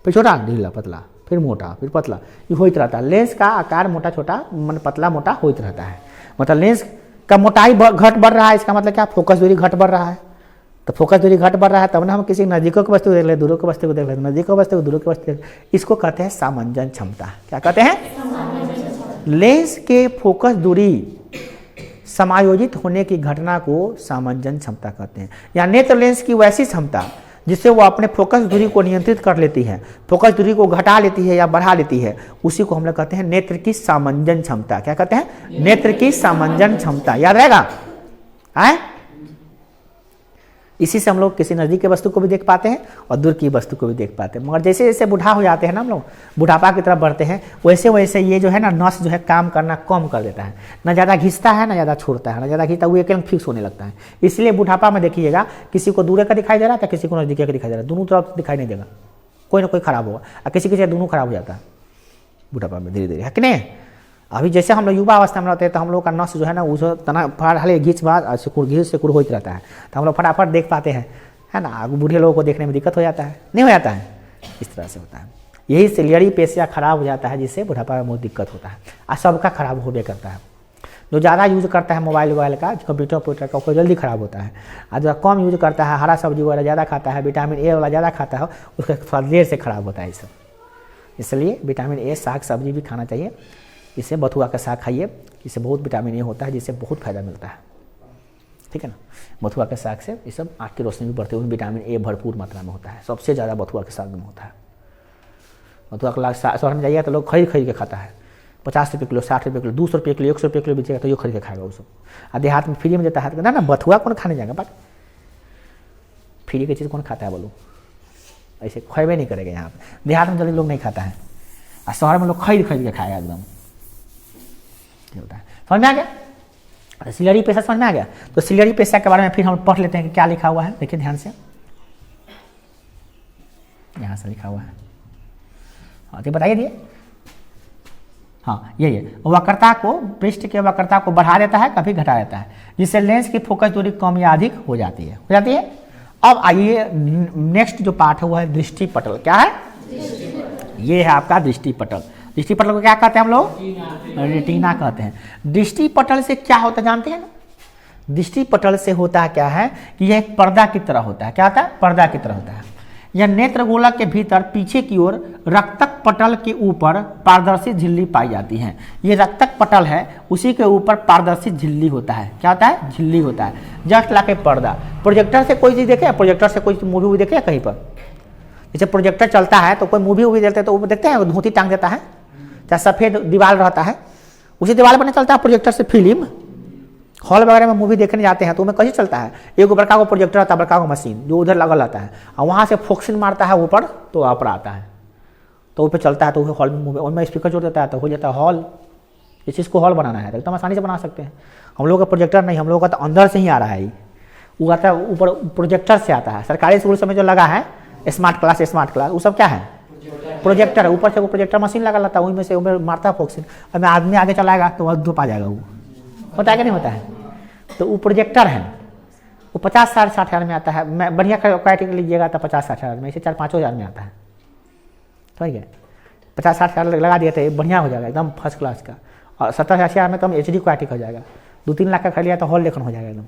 फिर छोटा ढीला, पतला, फिर मोटा, फिर पतला, ये होते रहता है। लेंस का आकार मोटा छोटा, मन पतला मोटा होते रहता है। मतलब लेंस का मोटाई घट बढ़ रहा है, इसका मतलब क्या? फोकस दूरी घट बढ़ रहा है। तो फोकस दूरी घट बढ़ रहा है, तब ना हम किसी नजदीकों की वस्तु देख ले, दूरों की वस्तु को देख ले, नजदीकों वस्तु को, दूरों की वस्तु, इसको कहते हैं सामंजन क्षमता। क्या कहते हैं? लेंस के फोकस दूरी समायोजित होने की घटना को सामंजन क्षमता कहते हैं। या नेत्र लेंस की वैसी क्षमता जिससे वो अपने फोकस दूरी को नियंत्रित कर लेती है, फोकस दूरी को घटा लेती है या बढ़ा लेती है, उसी को हम लोग कहते हैं नेत्र की सामंजन क्षमता। क्या कहते हैं? नेत्र की सामंजन क्षमता। याद रहेगा? इसी से हम लोग किसी नज़दीक की वस्तु को भी देख पाते हैं और दूर की वस्तु को भी देख पाते हैं। मगर जैसे जैसे बूढ़ा हो जाते हैं ना हम लोग, बुढ़ापा की तरफ बढ़ते हैं, वैसे वैसे ये जो है ना नस जो है काम करना कम कर देता है, ना ज़्यादा घिसता है ना ज़्यादा छोड़ता है, ना ज़्यादा घिसता, वो एकदम फिक्स होने लगता है। इसलिए बुढ़ापा में देखिएगा किसी को दूर का दिखाई दे रहा है, किसी को नज़दीक का दिखाई दे रहा है, दोनों तरफ दिखाई नहीं देगा, कोई ना कोई खराब होगा, और किसी किसी दोनों खराब हो जाता है बुढ़ापा में धीरे धीरे, है कि नहीं। अभी जैसे हम लोग युवा अवस्था में रहते हैं तो हम लोग का नस जो है ना उस तना हाले घींच बात घींच से कुड़ होते रहता है, तो हम लोग फटाफट देख पाते हैं, है ना। बूढ़े लोगों को देखने में दिक्कत हो जाता है, नहीं हो जाता है, इस तरह से होता है। यही सिलियरी पेशिया खराब हो जाता है, जिससे बुढ़ापा में बहुत दिक्कत होता है, और सबका खराब होबे करता है। जो ज़्यादा यूज़ करता है मोबाइल वोबाइल का, कंप्यूटर वप्यूटर का, कोई जल्दी खराब होता है, और जो कम यूज़ करता है, हरा सब्जी वगैरह ज़्यादा खाता है, विटामिन ए वाला ज़्यादा खाता है, उसका थोड़ा देर से खराब होता है ये सब। इसलिए विटामिन ए साग सब्जी भी खाना चाहिए। इससे बथुआ का साग खाइए, इससे बहुत विटामिन ए होता है, जिससे बहुत फायदा मिलता है, ठीक है ना। बथुआ के साग से ये सब आँख की रोशनी भी बढ़ती है, विटामिन ए भरपूर मात्रा में होता है, सबसे ज़्यादा बथुआ के साग में होता है। बथुआ का शहर में जाइए तो लोग खरीद के खाता है, 50 रुपये किलो, 60 रुपये किलो, 200 रुपये किलो, 100 रुपये किलो बेचेगा तो ये खरीद के खाएगा वो सब। और देहात में फ्री में देता है, ना बथुआ कौन खाने जाएगा, बात फ्री की चीज़ कौन खाता है बोलो, ऐसे खेबे नहीं करेगा यहाँ पे। देहात में जल्दी लोग नहीं खाता है, और शहर में लोग खरीद के खाएगा एकदम, होता है। समझ में आ गया सिलियरी पेशा, समझ में आ गया। तो सिलियरी पेशा के बारे में फिर हम पढ़ लेते हैं कि क्या लिखा हुआ है, देखिए ध्यान से, यहाँ से लिखा हुआ है, हाँ तो बताइए दिए, हाँ ये वक्रता को, पृष्ठ के वक्रता को बढ़ा देता है, कभी घटा देता है, जिससे लेंस की फोकस दूरी कम या अधिक हो जाती है, अब आइए नेक्स्ट जो पार्ट है वो है दृष्टि पटल। क्या है, ये है आपका दृष्टि पटल। दृष्टि पटल को क्या कहते हैं हम लोग, रेटिना कहते हैं। दृष्टि पटल से क्या होता है जानते हैं ना, दृष्टि पटल से होता है क्या है कि यह एक पर्दा की तरह होता है। क्या होता है, पर्दा की तरह होता है। यह नेत्र गोलक के भीतर पीछे की ओर रक्तक पटल के ऊपर पारदर्शी झिल्ली पाई जाती है। ये रक्तक पटल है, उसी के ऊपर पारदर्शी झिल्ली होता है। क्या होता है, झिल्ली होता है, जस्ट लाइक ए पर्दा। प्रोजेक्टर से कोई चीज़ देखे, प्रोजेक्टर से कोई मूवी वूवी देखे कहीं पर, जैसे प्रोजेक्टर चलता है तो कोई मूवी वूवी देखते हैं तो वो देखते हैं धोती टांग देता है, चाहे सफ़ेद दीवार रहता है, उसी दीवार पर नहीं चलता है प्रोजेक्टर से फिल्म। हॉल वगैरह में मूवी देखने जाते हैं तो उसमें कैसे चलता है, एक बड़का को प्रोजेक्टर रहता है, बड़का को मशीन जो उधर लगा रहता है, और वहाँ से फोक्सिन मारता है ऊपर तो ऊपर आता है, तो ऊपर चलता है, तो हॉल में मूवी, उनमें स्पीकर जोड़ देता है तो हो जाता है हॉल। इस चीज़ को हॉल बनाना है तो एकदम आसानी से बना सकते हैं। हम लोग का प्रोजेक्टर नहीं, हम लोग का तो अंदर से ही आ रहा है, वो आता है ऊपर प्रोजेक्टर से आता है। सरकारी स्कूल में जो लगा है स्मार्ट क्लास वो सब क्या है, प्रोजेक्टर। ऊपर से वो प्रोजेक्टर मशीन लगा रहता है, वहीं में से ऊपर मारता है फोक्सिन, और मैं आदमी आगे चलाएगा तो वह धूप आ जाएगा। वो होता है कि नहीं होता है, तो वो प्रोजेक्टर है, वो 50-60 हज़ार में आता है। मैं बढ़िया क्वालिटी लीजिएगा तो 50-60 हज़ार में, इसे 4-5 हज़ार में आता है, ठीक है। 50-60 हज़ार लगा दिए थे, बढ़िया हो जाएगा एकदम फर्स्ट क्लास का। और 70-80 हज़ार में तो HD क्वालिटी हो जाएगा, 2-3 लाख का खरीद लिया तो हॉल लेखन हो जाएगा एकदम,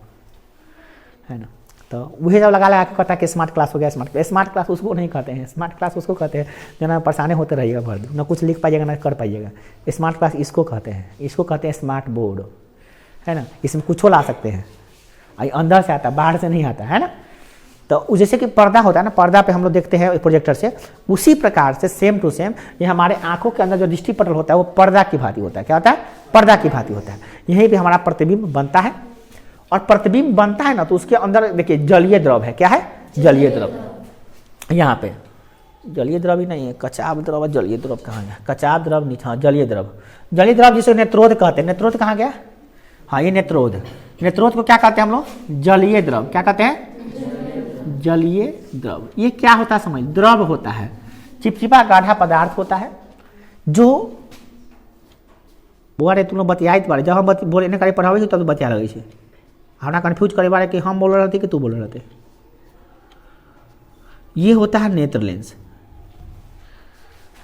है ना। तो वही जब लगा कहता है कि स्मार्ट क्लास हो गया। स्मार्ट क्लास उसको नहीं कहते हैं, स्मार्ट क्लास उसको कहते हैं जो ना परेशानी होते रहिएगा भर दिन, ना कुछ लिख पाइएगा ना कर पाइएगा। स्मार्ट क्लास इसको कहते हैं, इसको कहते हैं स्मार्ट बोर्ड, है ना। इसमें कुछ ला सकते हैं, अंदर से आता है, बाहर से नहीं आता है ना। तो जैसे कि पर्दा होता है ना, पर्दा पे हम लोग देखते हैं प्रोजेक्टर से, उसी प्रकार से सेम टू सेम ये हमारे आंखों के अंदर जो दृष्टि पटल होता है वो पर्दा की भांति होता है। क्या होता है, पर्दा की भांति होता है। यहीं पे हमारा प्रतिबिंब बनता है, और प्रतिबिंब बनता है ना तो उसके अंदर देखिए जलीय द्रव है। क्या है, जलीय द्रव। यहाँ पे जलीय द्रव ही नहीं है, कचाब द्रव और जलीय द्रव कहाँ गया, कचाब द्रव नीचे, हाँ जलीय द्रव। जलीय द्रव जिसे नेत्रोध कहते हैं, नेत्रोध कहाँ गया, हाँ ये नेत्रोध। नेत्रोध को क्या कहते हैं हम लोग, जलीय द्रव। क्या कहते हैं, जलीय द्रव। ये क्या होता है समझ, द्रव होता है, चिपचिपा गाढ़ा पदार्थ होता है जो बोले तुम लोग बतियाई बारे जब हम बोले नहीं करे पढ़ावे तब तो बतिया लगे छे, हमरा कन्फ्यूज करे बारे कि हम बोल रहे थे कि तू बोल रहे थे। ये होता है नेत्र लेंस।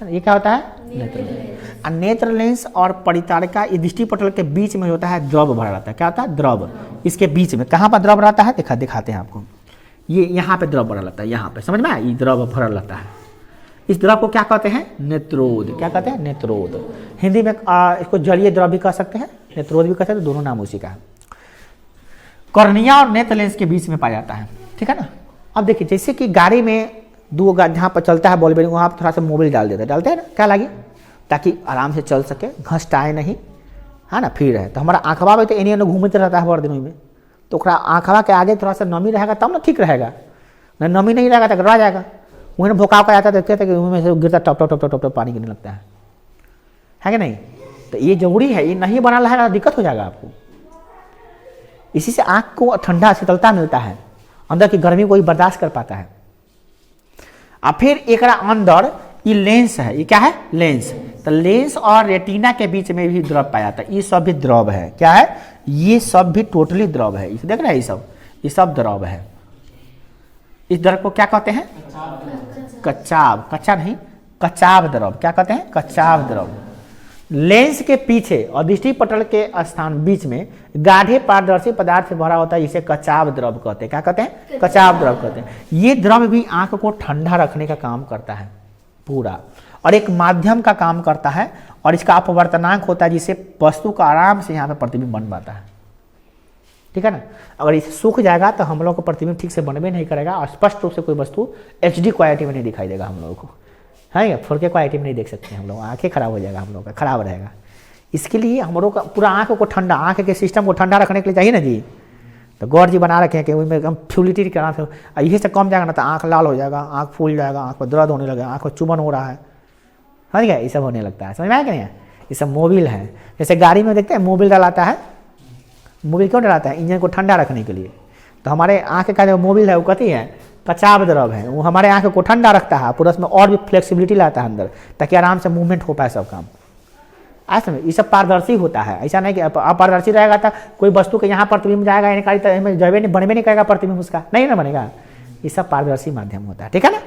ये क्या होता है, नेत्र लेंस। नेत्र लेंस और परितारिका ये दृष्टि पटल के बीच में होता है द्रव भरा रहता है। क्या होता है, द्रव। इसके बीच में कहाँ पर द्रव रहता है, दिखाते हैं आपको। ये यहाँ पे द्रव भरा रहता है, यहाँ पे समझ में आया, ये द्रव भरा रहता है। इस द्रव को क्या कहते हैं, नेत्रोध। क्या कहते हैं, नेत्रोध। हिंदी में इसको जलीय द्रव भी कह सकते हैं, नेत्रोध भी कह सकते हैं, दोनों नाम उसी का है। कॉर्निया और नेत्र लेंस के बीच में पाया जाता है, ठीक है ना। अब देखिए जैसे कि गाड़ी में दो जहाँ पर चलता है बॉल बेरिंग, वहाँ पर थोड़ा सा मोबिल डालते हैं ना, क्या लगे, ताकि आराम से चल सके, घसटाए नहीं, है ना, फ्री रहे। तो हमारा आंखवा में तो एनी घूमते रहता है हर दिन में, तो आँखवा के आगे थोड़ा सा नमी रहेगा तब ना ठीक रहेगा, ना नमी नहीं रहेगा तो गड़बड़ा जाएगा। वही ना भुकाव का आता देखते थे कि मुँह में से गिरता टप टप टप टप टप पानी गिरने लगता है कि नहीं। तो ये जरूरी है, ये नहीं बना रहेगा दिक्कत हो जाएगा आपको। इसी से आँख को ठंडा शीतलता मिलता है, अंदर की गर्मी को ही बर्दाश्त कर पाता है। अब फिर एक अंदर ये लेंस है, ये क्या है लेंस। तो लेंस और रेटिना के बीच में भी द्रव पाया जाता है। ये सब भी द्रव है, क्या है ये सब भी टोटली द्रव है। इसे देख रहे हैं ये सब द्रव है। इस द्रव को क्या कहते हैं कच्चाव, कच्चा नहीं कचाव द्रव। क्या कहते हैं कचाव द्रव। लेंस के पीछे और दृष्टि पटल के स्थान बीच में गाढ़े पारदर्शी पदार्थ से भरा होता है, इसे कचाव द्रव कहते हैं। क्या कहते हैं कचाव द्रव कहते हैं। ये द्रव भी आंख को ठंडा रखने का काम करता है पूरा, और एक माध्यम का काम करता है, और इसका अपवर्तनांक होता है जिससे वस्तु का आराम से यहाँ पे प्रतिबिंब बन पाता है। ठीक है ना। अगर इसे सूख जाएगा तो हम लोग को प्रतिबिंब ठीक से बनबे नहीं करेगा, और स्पष्ट रूप से कोई वस्तु HD क्वालिटी में नहीं दिखाई देगा हम लोगों को, है या 4K क्वालिटी में नहीं देख सकते हम लोग, आंखें खराब हो जाएगा हम लोग का, खराब रहेगा। इसके लिए हम लोग का पूरा आंख को ठंडा, आंख के सिस्टम को ठंडा रखने के लिए चाहिए ना जी। तो गौर जी बना रखे हैं कि उसमें हम फ्लूइडिटी के आराम से, यही से कम जाएगा ना तो आंख लाल हो जाएगा, आंख फूल जाएगा, आंख को दर्द होने लगेगा, आंख को चुभन हो रहा है, समझ गए, ये सब होने लगता है। समझ में आया कि नहीं। ये सब मोबिल है। जैसे गाड़ी में देखते हैं मोबिल डलाता है, मोबिल क्यों डलाता है इंजन को ठंडा रखने के लिए। तो हमारे आंख का जो मोबिल है वो कहती है कचाव द्रव है, वो हमारे आंख को ठंडा रखता है, पूरा उसमें और भी फ्लेक्सिबिलिटी लाता है अंदर, ताकि आराम से मूवमेंट हो पाए सब काम। ऐसा में ये सब पारदर्शी होता है, ऐसा नहीं कि अपारदर्शी रहेगा तो कोई वस्तु के यहाँ प्रतिबिंब जाएगा इनकारी तो जबे नहीं बनबे नहीं करेगा प्रतिबिंब, उसका नहीं ना बनेगा। ये सब पारदर्शी माध्यम होता है। ठीक है ना।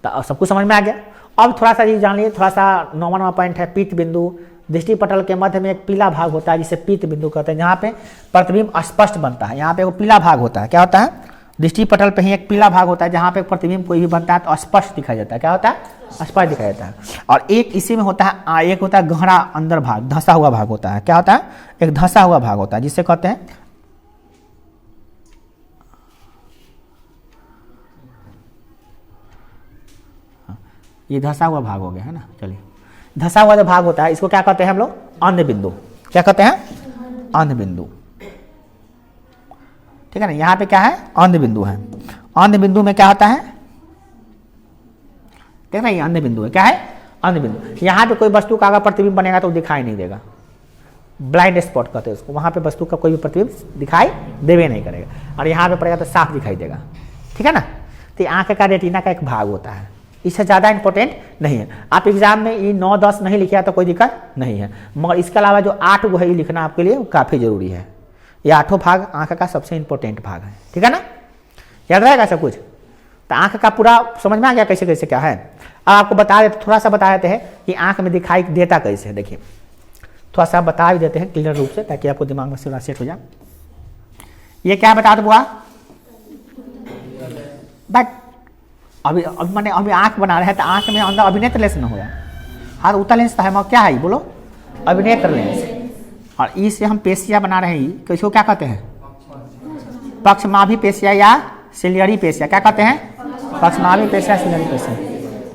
तो सब कुछ समझ में आ गया। अब थोड़ा सा ये जान लिए, थोड़ा सा 9वां पॉइंट है पीत बिंदु। दृष्टि पटल के मध्य में एक पीला भाग होता है जिसे पीत बिंदु कहते हैं, जहाँ पे प्रतिबिंब स्पष्ट बनता है। यहाँ पे वो पीला भाग होता है, क्या होता है दृष्टि पटल पे ही एक पीला भाग होता है जहाँ पे प्रतिबिंब कोई भी बनता है तो स्पष्ट दिखाई देता है। क्या होता है स्पष्ट दिखाई देता है। और एक इसी में होता है, एक होता है गहरा अंदर भाग, धंसा हुआ भाग होता है। क्या होता है एक धंसा हुआ भाग होता है जिसे कहते हैं ये धंसा हुआ भाग हो गया है ना। चलिए धंसा हुआ जो भाग होता है इसको क्या कहते हैं हम लोग अंध बिंदु। क्या कहते हैं अंध बिंदु। ठीक है ना। यहाँ पे क्या है अंध बिंदु है। अंध बिंदु में क्या होता है देख रहे हैं, ये अंध बिंदु है। क्या है अंध बिंदु। यहाँ पे कोई वस्तु का अगर प्रतिबिंब बनेगा तो दिखाई नहीं देगा, ब्लाइंड स्पॉट कहते हैं उसको। वहाँ पे वस्तु का कोई भी प्रतिबिंब दिखाई देवे नहीं करेगा, और यहाँ पे पड़ेगा तो साफ दिखाई देगा। ठीक है ना। तो आंख का रेटिना का एक भाग होता है, इससे ज़्यादा इंपॉर्टेंट नहीं है। आप एग्जाम में ये 9-10 नहीं लिखा तो कोई दिक्कत नहीं है, मगर इसके अलावा जो 8 गो है ये लिखना आपके लिए काफ़ी जरूरी है। ये 8 भाग आंख का सबसे इंपॉर्टेंट भाग है। ठीक है ना। याद रहेगा सब कुछ। तो आंख का पूरा समझ में आ गया कैसे कैसे क्या है। अब आपको बता देते, थोड़ा सा बता देते हैं कि आंख में दिखाई देता कैसे है। देखिए थोड़ा सा बता भी देते हैं क्लियर रूप से, ताकि आपको दिमाग में पूरा सेट हो जाए। ये क्या बता दो बुआ, बट अभी मैंने अभी आंख बना रहे हैं तो आंख में अंदर अभिनेत्र लेंस न हो जाए। हाँ उतना लेंस तो है, क्या है बोलो अभिनेत्र लेंस। और इससे हम पेशिया बना रहे हैं, किसको क्या कहते हैं पक्षमाभी पेशिया या सिलियरी पेशिया। क्या कहते हैं पक्षमाभी पेशिया सिलियरी पेशिया।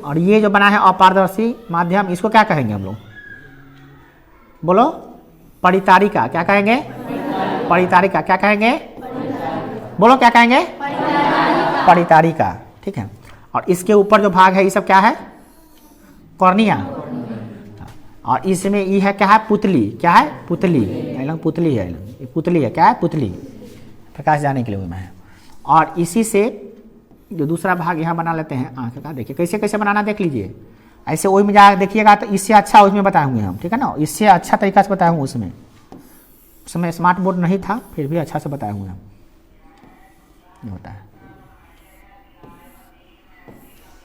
और ये जो बना है अपारदर्शी माध्यम, इसको क्या कहेंगे हम लोग बोलो परितारिका। क्या कहेंगे परितारिका। क्या कहेंगे बोलो क्या कहेंगे परितारिका। ठीक है। और इसके ऊपर जो भाग है ये सब क्या है कॉर्निया। और इसमें ये है क्या है पुतली। क्या है पुतली, पुतली है, पुतली है। क्या है पुतली, प्रकाश जाने के लिए मैं है। और इसी से जो दूसरा भाग यहाँ बना लेते हैं आंख का। देखिए कैसे कैसे बनाना देख लीजिए। ऐसे वही में जा देखिएगा तो इससे अच्छा उसमें बताए होंगे हम। ठीक है ना। इससे अच्छा तरीका से बताए होंगे उसमें। उस समय स्मार्ट बोर्ड नहीं था, फिर भी अच्छा से बताए होंगे हम। ये होता है।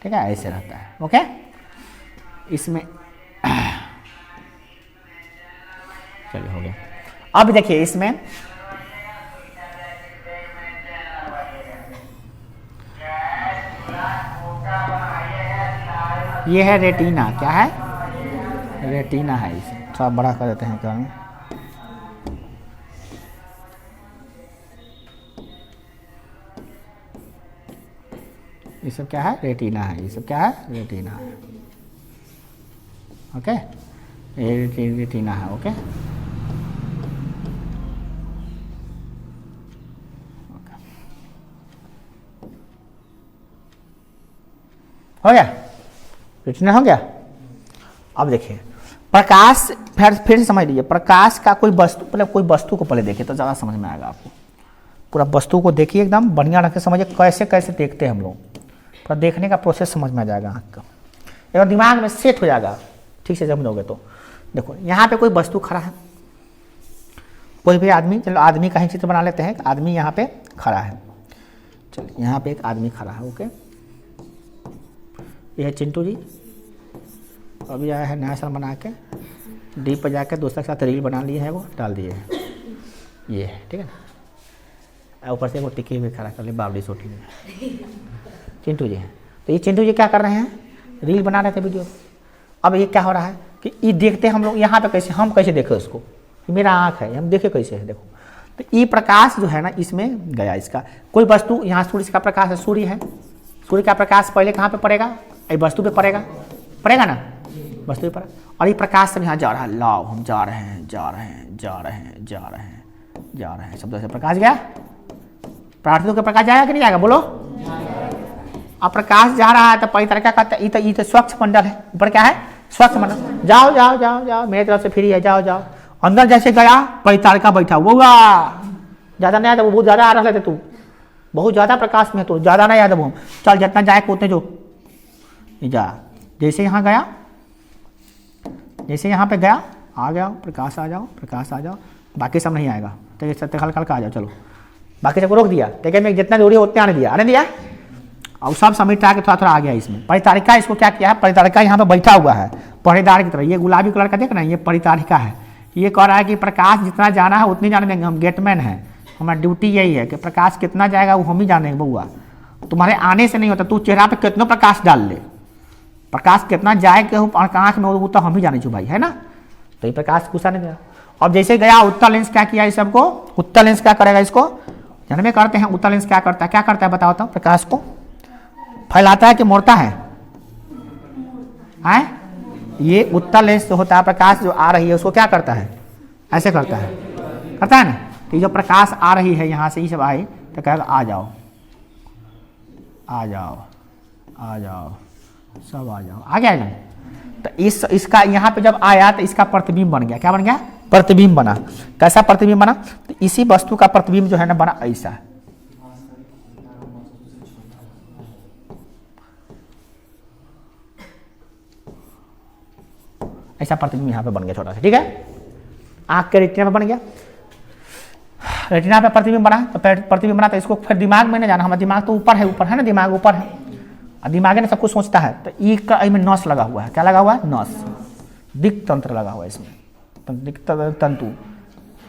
ठीक है ऐसे रहता है। ओके। इसमें चलिए हो गया। अब देखिए इसमें ये है रेटिना। क्या है रेटिना है। इसे थोड़ा बड़ा कर देते हैं क्या में। ये सब क्या है रेटिना है। ये सब क्या है रेटिना है। ओके ये रेटिना है। ओके हो गया, रेटिना हो गया। अब देखिए प्रकाश, फिर से समझ लीजिए, प्रकाश का कोई वस्तु, मतलब कोई वस्तु को पहले देखिए तो ज़्यादा समझ में आएगा आपको। पूरा वस्तु को देखिए, एकदम बढ़िया रख के समझिए कैसे कैसे देखते हैं हम लोग, पूरा देखने का प्रोसेस समझ में आ जाएगा आँख का, एकदम दिमाग में सेट हो जाएगा, ठीक से समझोगे तो। देखो यहाँ पे कोई वस्तु खड़ा है, कोई भी आदमी, चलो आदमी का ही चित्र बना लेते हैं, आदमी यहाँ पे खड़ा है, चलिए यहाँ पे एक आदमी खड़ा है, ओके। ये है चिंटू जी, अभी आया है नया साल बना के, डी पर जाकर दोस्तों के साथ रील बना लिए है, वो डाल दिए है, ये है, ठीक है ना। ऊपर से वो टिके हुए खड़ा कर ले बावली सोटी में, चिंटू जी हैं। तो ये चिंटू जी क्या कर रहे हैं, रील बना रहे थे वीडियो। अब ये क्या हो रहा है कि ये देखते हम लोग यहाँ पे कैसे, हम कैसे देखें उसको, मेरा आँख है, हम देखे कैसे है, देखो। तो ये प्रकाश जो है ना इसमें गया, इसका कोई वस्तु, यहाँ सूर्य का प्रकाश है, सूर्य है, सूर्य का प्रकाश पहले कहाँ पे पड़ेगा, ये वस्तु पे पड़ेगा, पड़ेगा ना, वस्तु पे पड़ा, और ये प्रकाश सब यहाँ जा रहा है, लाओ हम जा रहे हैं, जा रहे हैं, जा रहे हैं, जा रहे हैं, जा रहे हैं, शब्दों से प्रकाश गया, प्रार्थना का प्रकाश जाएगा कि नहीं जाएगा, बोलो। अब प्रकाश जा रहा है तो पहली तरह क्या कहता है, ये तो स्वच्छ मंडल है, ऊपर क्या है, स्वच्छ मंडल, जाओ जाओ जाओ जाओ, मेरी तरफ से फ्री है, जाओ जाओ। अंदर जैसे गया परितारिका बैठा हुआ, ज्यादा नहीं आया, वो बहुत ज्यादा आ रहा था, तू बहुत ज्यादा प्रकाश में, तो ज्यादा नहीं आया, वो चल जितना जाए उतने जो जा। जैसे यहाँ गया, जैसे यहाँ पे गया, आ गया प्रकाश, आ जाओ प्रकाश आ जाओ, बाकी सब नहीं आएगा, तो ये सत्य हल्का हल्का आ जाओ, चलो बाकी सबको रोक दिया, लेकिन मैं जितना दूरी है उतने आने दिया, आने दिया, और सब समेट के थोड़ा थोड़ा आ गया इसमें। परितारिका इसको क्या किया है, परितारिका यहाँ पे बैठा हुआ है पहरेदार की तरह, ये गुलाबी कलर का देख रहे हैं, ये परितारिका है, ये कह रहा है कि प्रकाश जितना जाना है उतनी जाने देंगे, हम गेटमैन हैं, हमारा ड्यूटी यही है कि प्रकाश कितना जाएगा वो हम ही जानेंगे बउआ, तुम्हारे आने से नहीं होता, तू चेहरा पे कितना प्रकाश डाल ले, प्रकाश कितना जाए कि आँख में वो तो हम ही जाने छू भाई, है ना। तो ये प्रकाश गुस्सा नहीं दिया। अब जैसे गया उत्तर लेंस क्या किया इस सबको, उत्तर लेंस क्या करेगा इसको, जन्मे करते हैं, उत्तर लेंस क्या करता है, क्या करता है बताओ तो, प्रकाश को फैलाता है कि मोड़ता है, आए? ये उत्तर लेंस जो होता है, प्रकाश जो आ रही है उसको क्या करता है, ऐसे करता है, करता है ना। तो जो प्रकाश आ रही है यहाँ से, ये सब आई तो कहेगा आ जाओ आ जाओ आ जाओ, सब आ जाओ, आ गया ना। तो इसका यहाँ पे जब आया तो इसका प्रतिबिंब बन गया, क्या बन गया, प्रतिबिंब बना। कैसा प्रतिबिंब बना, तो इसी वस्तु का प्रतिबिंब जो है ना बना ऐसा, ऐसा प्रतिबिंब यहाँ पे बन गया छोटा सा, ठीक है। आंख के रेटिना पे बन गया, रेटिना पे प्रतिबिंब बना, तो प्रतिबिंब बना तो इसको फिर दिमाग में नहीं जाना, हमारा दिमाग तो ऊपर है ना, दिमाग ऊपर है, और दिमाग ने सब कुछ सोचता है। तो ई का में नस लगा हुआ है, क्या लगा हुआ है, नस, दिक् तंत्र लगा हुआ है इसमें, तंतु,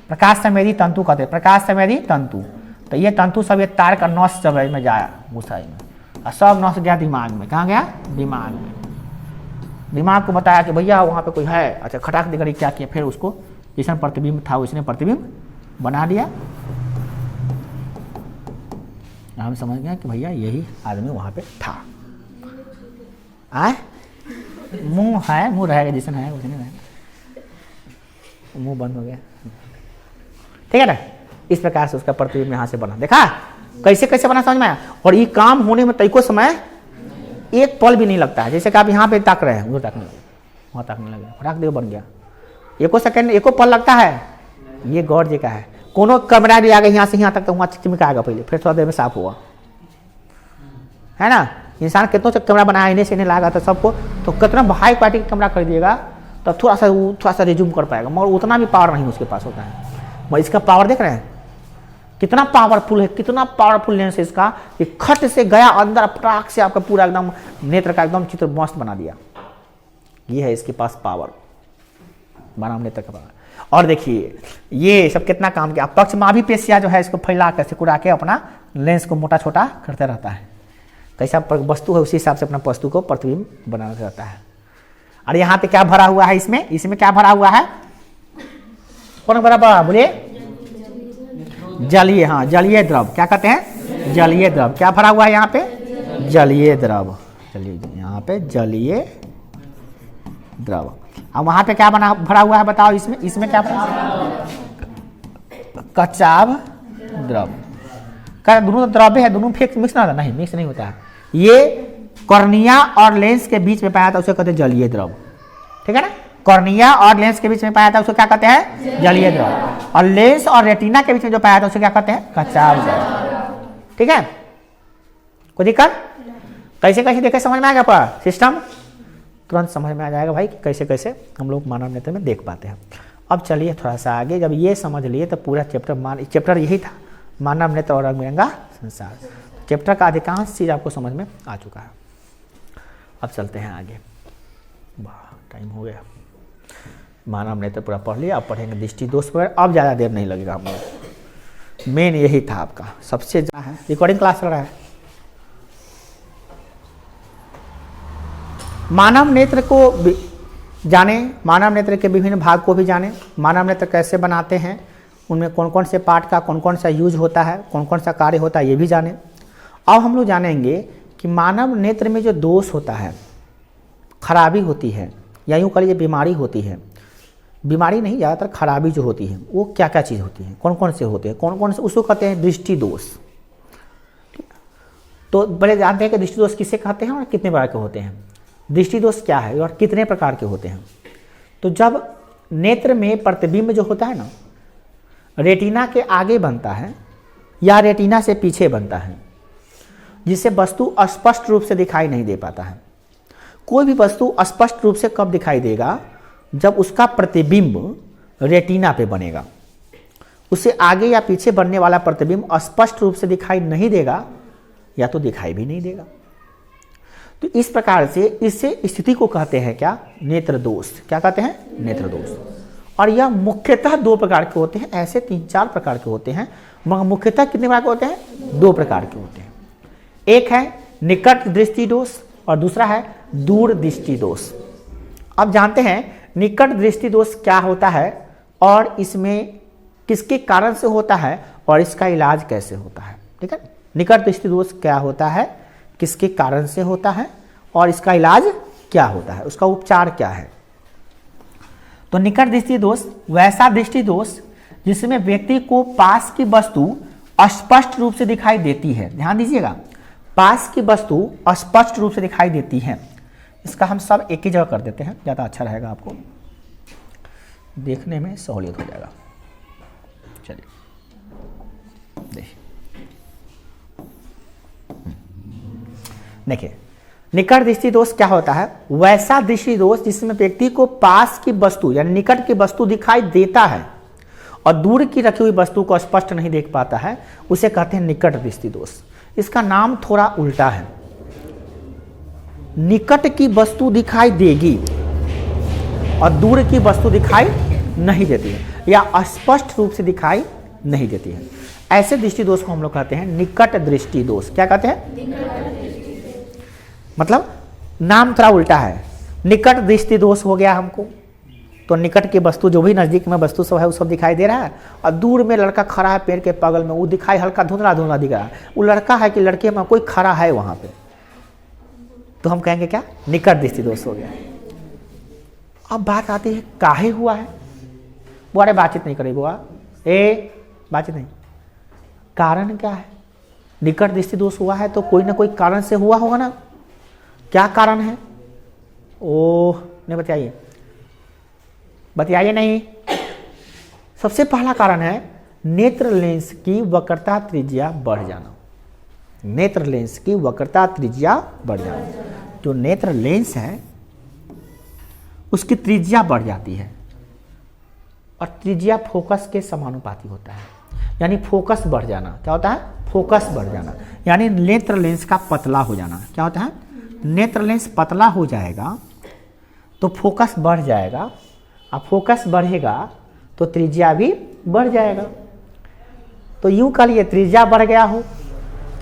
प्रकाश संवेदी तंतु कहते हैं, प्रकाश संवेदी तंतु। तो ये तंतु सब, ये तार का नस सब में जाया घुसाई में, और सब नस गया दिमाग में, कहाँ गया, दिमाग में। दिमाग को बताया कि भैया वहाँ पे कोई है, अच्छा खटाक देकर क्या किया, फिर उसको जैसा प्रतिबिंब था उसने प्रतिबिंब बना दिया, हम समझ गए कि भैया यही आदमी वहाँ पे था। आए मुंह है, मुंह रहेगा जैसे है वैसे नहीं रहेगा, मुंह बंद हो गया, ठीक है ना। इस प्रकार से उसका प्रतिबिंब यहाँ से बना, देखा कैसे कैसे बना, समझ में आया। और ये काम होने में तरीको समय एक पल भी नहीं लगता है, जैसे कि आप यहाँ पे ताक रहे हैं, उधर ताकने लगे, वहाँ ताकने लगे, फटाक दे बन गया, एको सेकंड एको पल लगता है। ये गौर जी का है, कोनो कैमरा भी आ गया यहाँ से यहाँ तक तो वहाँ चिमकाएगा पहले, फिर थोड़ा देर में साफ हुआ, है ना। इंसान कितनों से कैमरा बनाया, इन्हें से इन्हें लगा था सबको, तो कितना हाई क्वालिटी का कैमरा खरीदिएगा तो थोड़ा सा रिज्यूम कर पाएगा, मगर उतना भी पावर नहीं उसके पास होता है। मगर इसका पावर देख रहे हैं कितना पावरफुल है, कितना पावरफुल लेंस है इसका, ये खट से गया अंदर, पटाख से आपका पूरा एकदम नेत्र का एकदम चित्र मस्त बना दिया। ये है इसके पास पावर, बनाम नेत्र का पावर। और देखिए ये सब कितना काम किया, पक्षमाभि पेशियां जो है इसको फैला कर सिकुड़ा के अपना लेंस को मोटा छोटा करते रहता है, कैसा वस्तु है उसी हिसाब से अपना वस्तु को प्रतिबिंब बनाते रहता है। और यहाँ पे क्या भरा हुआ है, इसमें क्या भरा हुआ है, कौन भरा हुआ, बोलिए, जलीय, हाँ जलीय द्रव, क्या कहते हैं, जलीय द्रव। क्या भरा हुआ है यहाँ पे, जलीय द्रव, चलिए यहाँ पे जलीय द्रव। अब वहां पे क्या बना भरा हुआ है बताओ, इसमें क्या भरा, कचाव द्रव। दोनों द्रव्य है, दोनों मिक्स ना होता, नहीं मिक्स नहीं होता है। ये कॉर्निया और लेंस के बीच में पाया था उसे कहते हैं जलीय द्रव, ठीक है ना। कॉर्निया और लेंस के बीच में पाया था उसको क्या कहते हैं, जलीय द्रव। और लेंस और रेटिना के बीच में जो पाया था उसे क्या कहते हैं, कच्चा द्रव, ठीक है। कोई दिक्कत? कैसे कैसे देखे समझ में आ गया पूरा सिस्टम, तुरंत समझ में आ जाएगा भाई कि कैसे कैसे हम लोग मानव नेत्र में देख पाते हैं। अब चलिए थोड़ा सा आगे, जब ये समझ लिए तो पूरा चैप्टर यही था, मानव नेत्र और रंग बिरंगा संसार। चैप्टर का अधिकांश चीज आपको समझ में आ चुका है। अब चलते हैं आगे, टाइम हो गया। मानव नेत्र पूरा पढ़ लिया, अब पढ़ेंगे दृष्टि दोष पर। अब ज़्यादा देर नहीं लगेगा हम लोग, मेन यही था आपका सबसे ज़्यादा है। रिकॉर्डिंग क्लास चल रहा है। मानव नेत्र को जाने, मानव नेत्र के विभिन्न भाग को भी जाने, मानव नेत्र कैसे बनाते हैं, उनमें कौन कौन से पार्ट का कौन कौन सा यूज होता है, कौन कौन सा कार्य होता है, ये भी जाने। अब हम लोग जानेंगे कि मानव नेत्र में जो दोष होता है, खराबी होती है, या यूँ कहिए बीमारी होती है, बीमारी नहीं ज़्यादातर खराबी जो होती है वो क्या क्या चीज़ होती है, कौन कौन से होते हैं, कौन कौन से, उसको कहते हैं दृष्टि दोष। तो बड़े जानते हैं कि दृष्टि दोष किसे कहते हैं और कितने प्रकार के होते हैं, दृष्टि दोष क्या है और कितने प्रकार के होते हैं। तो जब नेत्र में प्रतिबिंब जो होता है ना, रेटिना के आगे बनता है या रेटिना से पीछे बनता है, जिससे वस्तु स्पष्ट रूप से दिखाई नहीं दे पाता है। कोई भी वस्तु स्पष्ट रूप से कब दिखाई देगा, जब उसका प्रतिबिंब रेटिना पे बनेगा। उससे आगे या पीछे बनने वाला प्रतिबिंब स्पष्ट रूप से दिखाई नहीं देगा या तो दिखाई भी नहीं देगा। तो इस प्रकार से इससे स्थिति को कहते हैं क्या, नेत्र दोष। क्या कहते हैं, नेत्र दोष। और यह मुख्यतः दो प्रकार के होते हैं, ऐसे 3-4 प्रकार के होते हैं, मगर मुख्यतः कितने प्रकार के होते हैं, 2 प्रकार के होते हैं। एक है निकट दृष्टि दोष और दूसरा है दूर दृष्टि दोष। अब जानते हैं निकट दृष्टि दोष क्या होता है और इसमें किसके कारण से होता है और इसका इलाज कैसे होता है, ठीक है। निकट दृष्टि दोष क्या होता है, किसके कारण से होता है और इसका इलाज क्या होता है, उसका उपचार क्या है। तो निकट दृष्टि दोष वैसा दृष्टि दोष जिसमें व्यक्ति को पास की वस्तु स्पष्ट रूप से दिखाई देती है। ध्यान दीजिएगा, पास की वस्तु स्पष्ट रूप से दिखाई देती है। इसका हम सब एक ही जगह कर देते हैं, ज़्यादा अच्छा रहेगा, आपको देखने में सहूलियत हो जाएगा। चलिए देखिए, निकट दृष्टि दोष क्या होता है, वैसा दृष्टि दोष जिसमें व्यक्ति को पास की वस्तु यानी निकट की वस्तु दिखाई देता है और दूर की रखी हुई वस्तु को स्पष्ट नहीं देख पाता है, उसे कहते हैं निकट दृष्टि दोष। इसका नाम थोड़ा उल्टा है। निकट की वस्तु दिखाई देगी और दूर की वस्तु दिखाई नहीं देती है या स्पष्ट रूप से दिखाई नहीं देती है। ऐसे दृष्टि दोष को हम लोग कहते हैं निकट दृष्टि दोष। क्या कहते हैं, मतलब नाम थोड़ा उल्टा है। निकट दृष्टि दोष हो गया हमको, तो निकट की वस्तु जो भी नजदीक में वस्तु सब है वो सब दिखाई दे रहा है, और दूर में लड़का खड़ा है पेड़ के बगल में, वो दिखाई हल्का धुंधला धुंधला दिख रहा है। वो लड़का है कि लड़के में कोई खड़ा है वहां पे, तो हम कहेंगे क्या, निकट दृष्टि दोष हो गया। अब बात आती है काहे हुआ है, वो अरे बातचीत नहीं करेगी बुआ, बातचीत नहीं, कारण क्या है। निकट दृष्टि दोष हुआ है तो कोई ना कोई कारण से हुआ होगा ना। क्या कारण है, ओह नहीं बताइए, बताइए नहीं। सबसे पहला कारण है नेत्र लेंस की वक्रता त्रिज्या बढ़ जाना। नेत्र लेंस की वक्रता त्रिज्या बढ़ जाना, जो नेत्र लेंस है उसकी त्रिज्या बढ़ जाती है, और त्रिज्या फोकस के समानुपाती होता है, यानी फोकस बढ़ जाना। क्या होता है, फोकस बढ़ जाना, यानी नेत्र लेंस का पतला हो जाना। क्या होता है, नेत्र लेंस पतला हो जाएगा तो फोकस बढ़ जाएगा, अब फोकस बढ़ेगा तो त्रिज्या भी बढ़ जाएगा। तो यूं कह लिए त्रिज्या बढ़ गया हो,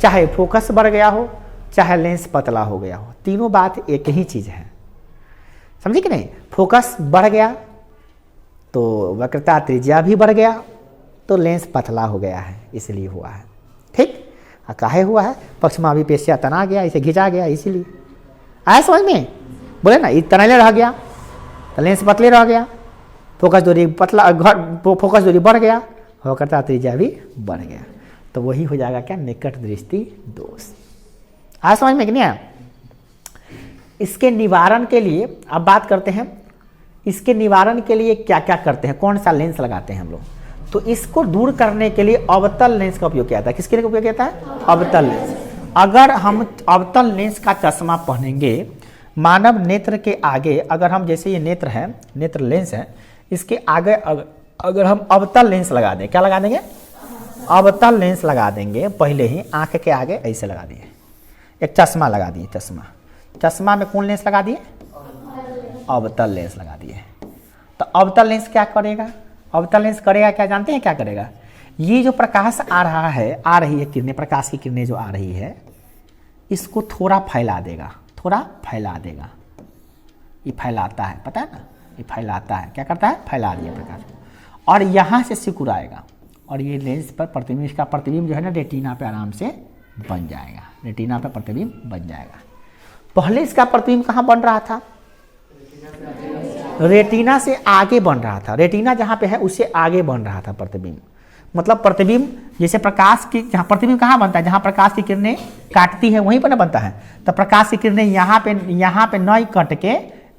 चाहे फोकस बढ़ गया हो, चाहे लेंस पतला हो गया हो, तीनों बात एक ही चीज है, समझे कि नहीं। फोकस बढ़ गया तो वक्रता त्रिज्या भी बढ़ गया, तो लेंस पतला हो गया है, इसलिए हुआ है। ठीक, काहे हुआ है, पक्षमाभिपेशिया तना गया, इसे घिंचा गया, इसीलिए आया समझ में। बोले ना, तनैले रह गया तो लेंस पतले रह गया, फोकस दूरी पतला, फोकस दूरी बढ़ गया, वक्रता त्रिज्या भी बढ़ गया, तो वही हो जाएगा क्या, निकट दृष्टि दोष। आया समझ में कि नहीं आया। इसके निवारण के लिए अब बात करते हैं, इसके निवारण के लिए क्या क्या करते हैं, कौन सा लेंस लगाते हैं हम लोग। तो इसको दूर करने के लिए अवतल लेंस का उपयोग किया जाता है। किसके लिए उपयोग किया जाता है? अवतल लेंस। अगर हम अवतल लेंस का चश्मा पहनेंगे मानव नेत्र के आगे, अगर हम जैसे ये नेत्र है, नेत्र लेंस है, इसके आगे अगर हम अवतल लेंस लगा दें, क्या लगा देंगे? अवतल लेंस लगा देंगे। पहले ही आंख के आगे ऐसे लगा दिए, एक चश्मा लगा दिए। चश्मा में कौन लेंस लगा दिए? अवतल लेंस लगा दिए। तो अवतल लेंस क्या करेगा? अवतल लेंस करेगा क्या, जानते हैं क्या करेगा? ये जो प्रकाश आ रहा है, आ रही है किरणें, प्रकाश की किरणें जो आ रही है, इसको थोड़ा फैला देगा, थोड़ा फैला देगा। ये फैलाता है, पता है ना, ये फैलाता है। क्या करता है? फैला दिया प्रकाश को, और यहाँ से सिकुड़ाएगा, और ये लेंस पर प्रतिबिंब, इसका प्रतिबिंब जो है ना रेटिना पे आराम से बन जाएगा। रेटिना पे प्रतिबिंब बन जाएगा। पहले इसका प्रतिबिंब कहाँ बन रहा था? रेटिना से आगे बन रहा था। रेटिना जहाँ पे है उससे आगे बन रहा था प्रतिबिंब। मतलब प्रतिबिंब जैसे प्रकाश की, जहाँ प्रतिबिंब कहाँ बनता है? जहाँ प्रकाश की किरणें काटती है वहीं पर ना बनता है। तो प्रकाश की किरणें यहाँ पे नहीं कट के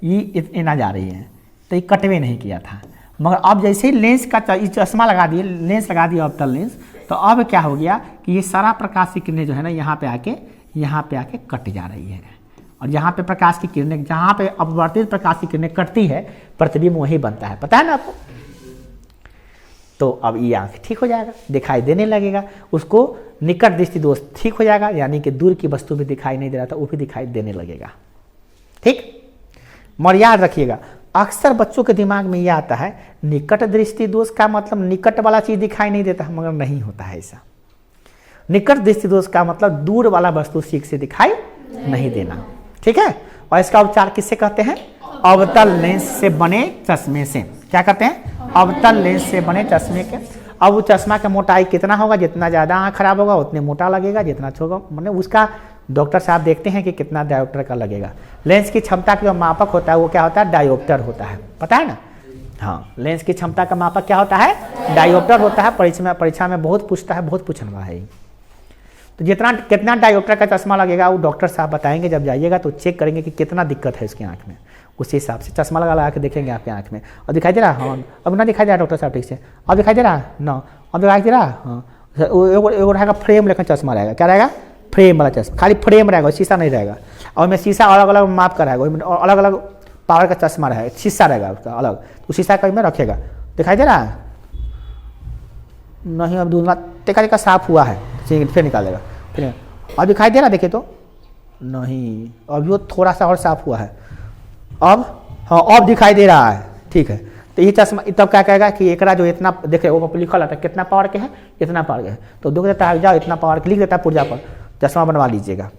ये ना जा रही है, तो ये कटवे नहीं किया था। मगर अब जैसे ही लेंस का चश्मा लगा दिए, लेंस लगा दिया अवतल लेंस, तो अब क्या हो गया कि ये सारा प्रकाश की किरणें जो है ना यहाँ पे आके कट जा रही है। और यहाँ पे प्रकाश की किरणें, जहाँ पे अपवर्तित प्रकाश की किरणें कटती है, प्रतिबिंब वही बनता है, पता है ना आपको। तो अब ये आँख ठीक हो जाएगा, दिखाई देने लगेगा। उसको निकट दृष्टि दोष ठीक हो जाएगा, यानी कि दूर की वस्तु भी दिखाई नहीं दे रहा था, वो भी दिखाई देने लगेगा। ठीक, मगर याद रखिएगा, अक्सर बच्चों के दिमाग में यह आता है निकट दृष्टि दोष का मतलब निकट वाला चीज दिखाई नहीं देता, मगर नहीं होता है ऐसा। निकट दृष्टि दोष का मतलब दूर वाला वस्तु ठीक से दिखाई नहीं देना। ठीक है, और इसका उपचार किससे कहते हैं? अवतल लेंस से बने चश्मे से। क्या करते हैं? अवतल लेंस से बने चश्मे के। अब वो चश्मा का मोटाई कितना होगा? जितना ज़्यादा आँख खराब होगा उतने मोटा लगेगा, जितना छोटा, मतलब उसका डॉक्टर साहब देखते हैं कि कितना डायोप्टर का लगेगा। लेंस की क्षमता का जो मापक होता है वो क्या होता है? डायोप्टर होता है, पता है ना। हाँ, लेंस की क्षमता का मापक क्या होता है? डायोप्टर होता है। परीक्षा में बहुत पूछता है, बहुत पूछने है। तो जितना कितना डायोप्टर का चश्मा लगेगा वो डॉक्टर साहब बताएंगे। जब जाइएगा तो चेक करेंगे कि कितना दिक्कत है उसकी आँख में, उसी हिसाब से चश्मा लगा के देखेंगे आपके आँख में। और दिखाई दे रहा? हाँ। अब ना दिखाई दे रहा डॉक्टर साहब ठीक से? अब दिखाई दे रहा? ना। अब दिखाई दे रहा? हाँ। एगो रहेगा फ्रेम लेकर चश्मा रहेगा। क्या रहेगा? फ्रेम वाला चश्मा, खाली फ्रेम रहेगा, शीशा नहीं रहेगा। और में शीशा अलग अलग माप का रहेगा, और अलग अलग पावर का चश्मा रहेगा, शीशा रहेगा उसका अलग। तो शीशा कहीं में रखेगा। दिखाई दे रहा? नहीं। अब दूसरा टेका साफ हुआ है, फिर निकालेगा। फिर अब दिखाई दे रहा? देखिए तो नहीं, अभी वो थोड़ा सा और साफ हुआ है। अब हाँ, अब दिखाई दे रहा है। ठीक है, तो ये चश्मा तब क्या कहेगा कि एकरा जो इतना देखे वो लिखा रहता है कितना पावर के है, इतना पावर के है, तो दुख देता है, जाओ इतना पावर के लिख देता है पुर्जा पर, चश्मा बनवा लीजिएगा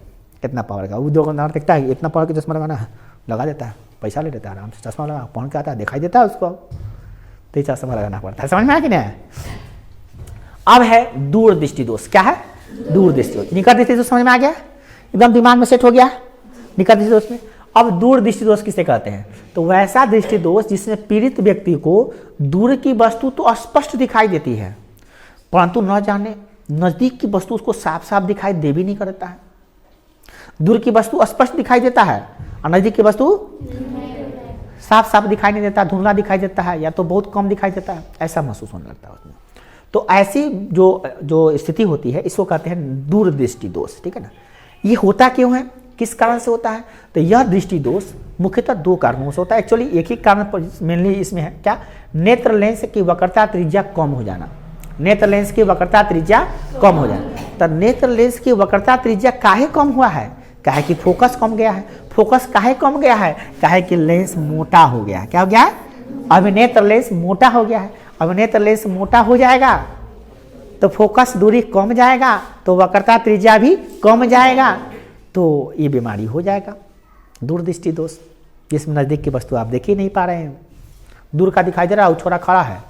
कितना पावर का। वो दुकानदार देखता है इतना पावर का चश्मा लगाना है, लगा देता है, पैसा ले लेता है, आराम से चश्मा लगा पहन के आता है, दिखाई देता है उसको। तो ये चश्मा लगाना पड़ता है। समझ में आया कि नहीं? अब है दूर दृष्टि दोष। क्या है? दूर दृष्टि दोष। निकट दृष्टि दोष समझ में आ गया, एकदम दिमाग में सेट हो गया निकट दृष्टि दोष में। अब दूर दृष्टि दोष किसे कहते हैं? तो वैसा दृष्टि दोष जिसमें पीड़ित व्यक्ति को दूर की वस्तु तो स्पष्ट दिखाई देती है, परंतु न जाने नजदीक की वस्तु उसको साफ साफ दिखाई दे भी नहीं करता है। दूर की वस्तु स्पष्ट दिखाई देता है और नजदीक की वस्तु साफ साफ दिखाई नहीं देता, धुंधला दिखाई देता है, या तो बहुत कम दिखाई देता है, ऐसा महसूस होने लगता है उसमें। तो ऐसी जो स्थिति होती है इसको कहते हैं दूर दृष्टि दोष। ठीक है ना? ये होता क्यों है, किस कारण से होता है? तो यह दृष्टि दोष मुख्यतः दो कारणों से होता है। एक्चुअली एक ही कारण मेनली इसमें है, क्या? नेत्र लेंस की वक्रता त्रिज्या कम हो जाना। नेत्र लेंस की वक्रता त्रिज्या कम हो जाना। तो नेत्र लेंस की वक्रता त्रिज्या काहे कम हुआ है? काहे कि फोकस कम गया है। फोकस काहे कम गया है? काहे कि लेंस मोटा हो गया है। क्या हो गया है? अब नेत्र लेंस मोटा हो गया है। अब नेत्र लेंस मोटा हो जाएगा तो फोकस दूरी कम जाएगा, तो वक्रता त्रिज्या भी कम जाएगा, तो ये बीमारी हो जाएगा दूर दृष्टि दोष, जिसमें नज़दीक की वस्तु आप देख ही नहीं पा रहे हैं। दूर का दिखाई दे रहा है, छोरा खड़ा है,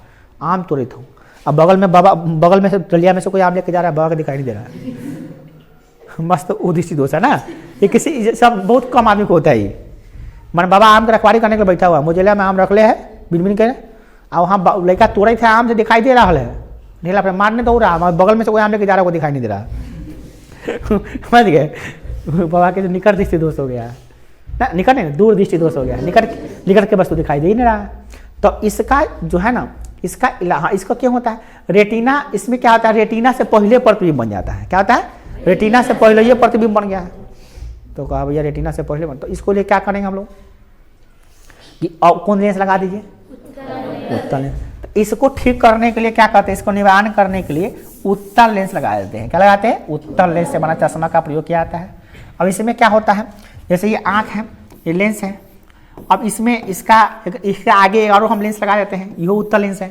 आम तोड़ित हूँ, अब बगल में से डलिया में से कोई आम लेके जा रहा है, बाबा का दिखाई नहीं दे रहा है। मस्त वो दृष्टि दोष है ना। ये किसी सब बहुत कम आदमी को होता है ये। मैंने बाबा आम का रखवारी करने के लिए बैठा हुआ, मुझे में आम रख ले है बिन बिन के, और वहाँ लड़का तोड़े थे आम से दिखाई दे रहा है, ढेला पर मारने दौड़ रहा, बगल में से कोई आम लेके जा रहा है, वो दिखाई नहीं दे रहा। समझ गए? बाबा के निकट दृष्टि दोष हो गया। ना, निकट नहीं, दूर दृष्टि दोष हो गया, निकट के वस्तु दिखाई दे ही नहीं रहा। तो इसका जो है ना, इसका क्या होता है, रेटिना, इसमें क्या होता है, रेटिना से पहले प्रतिबिंब बन जाता है। क्या होता है, रेटिना से पहले ये प्रतिबिंब बन गया है। तो कहा भैया रेटिना से पहले बन, तो इसको लिए क्या करेंगे हम लोग कि कौन लेंस लगा दीजिए, उत्तल लेंस। तो इसको ठीक करने के लिए क्या करते हैं, इसको निवारण करने के लिए उत्तल लेंस लगा देते हैं। क्या लगाते हैं, उत्तल लेंस से बना चश्मा का प्रयोग किया जाता है। अब इसमें क्या होता है, जैसे ये आँख है, ये लेंस है, अब इसमें इसके आगे और हम लेंस लगा देते हैं, यह उत्तल लेंस है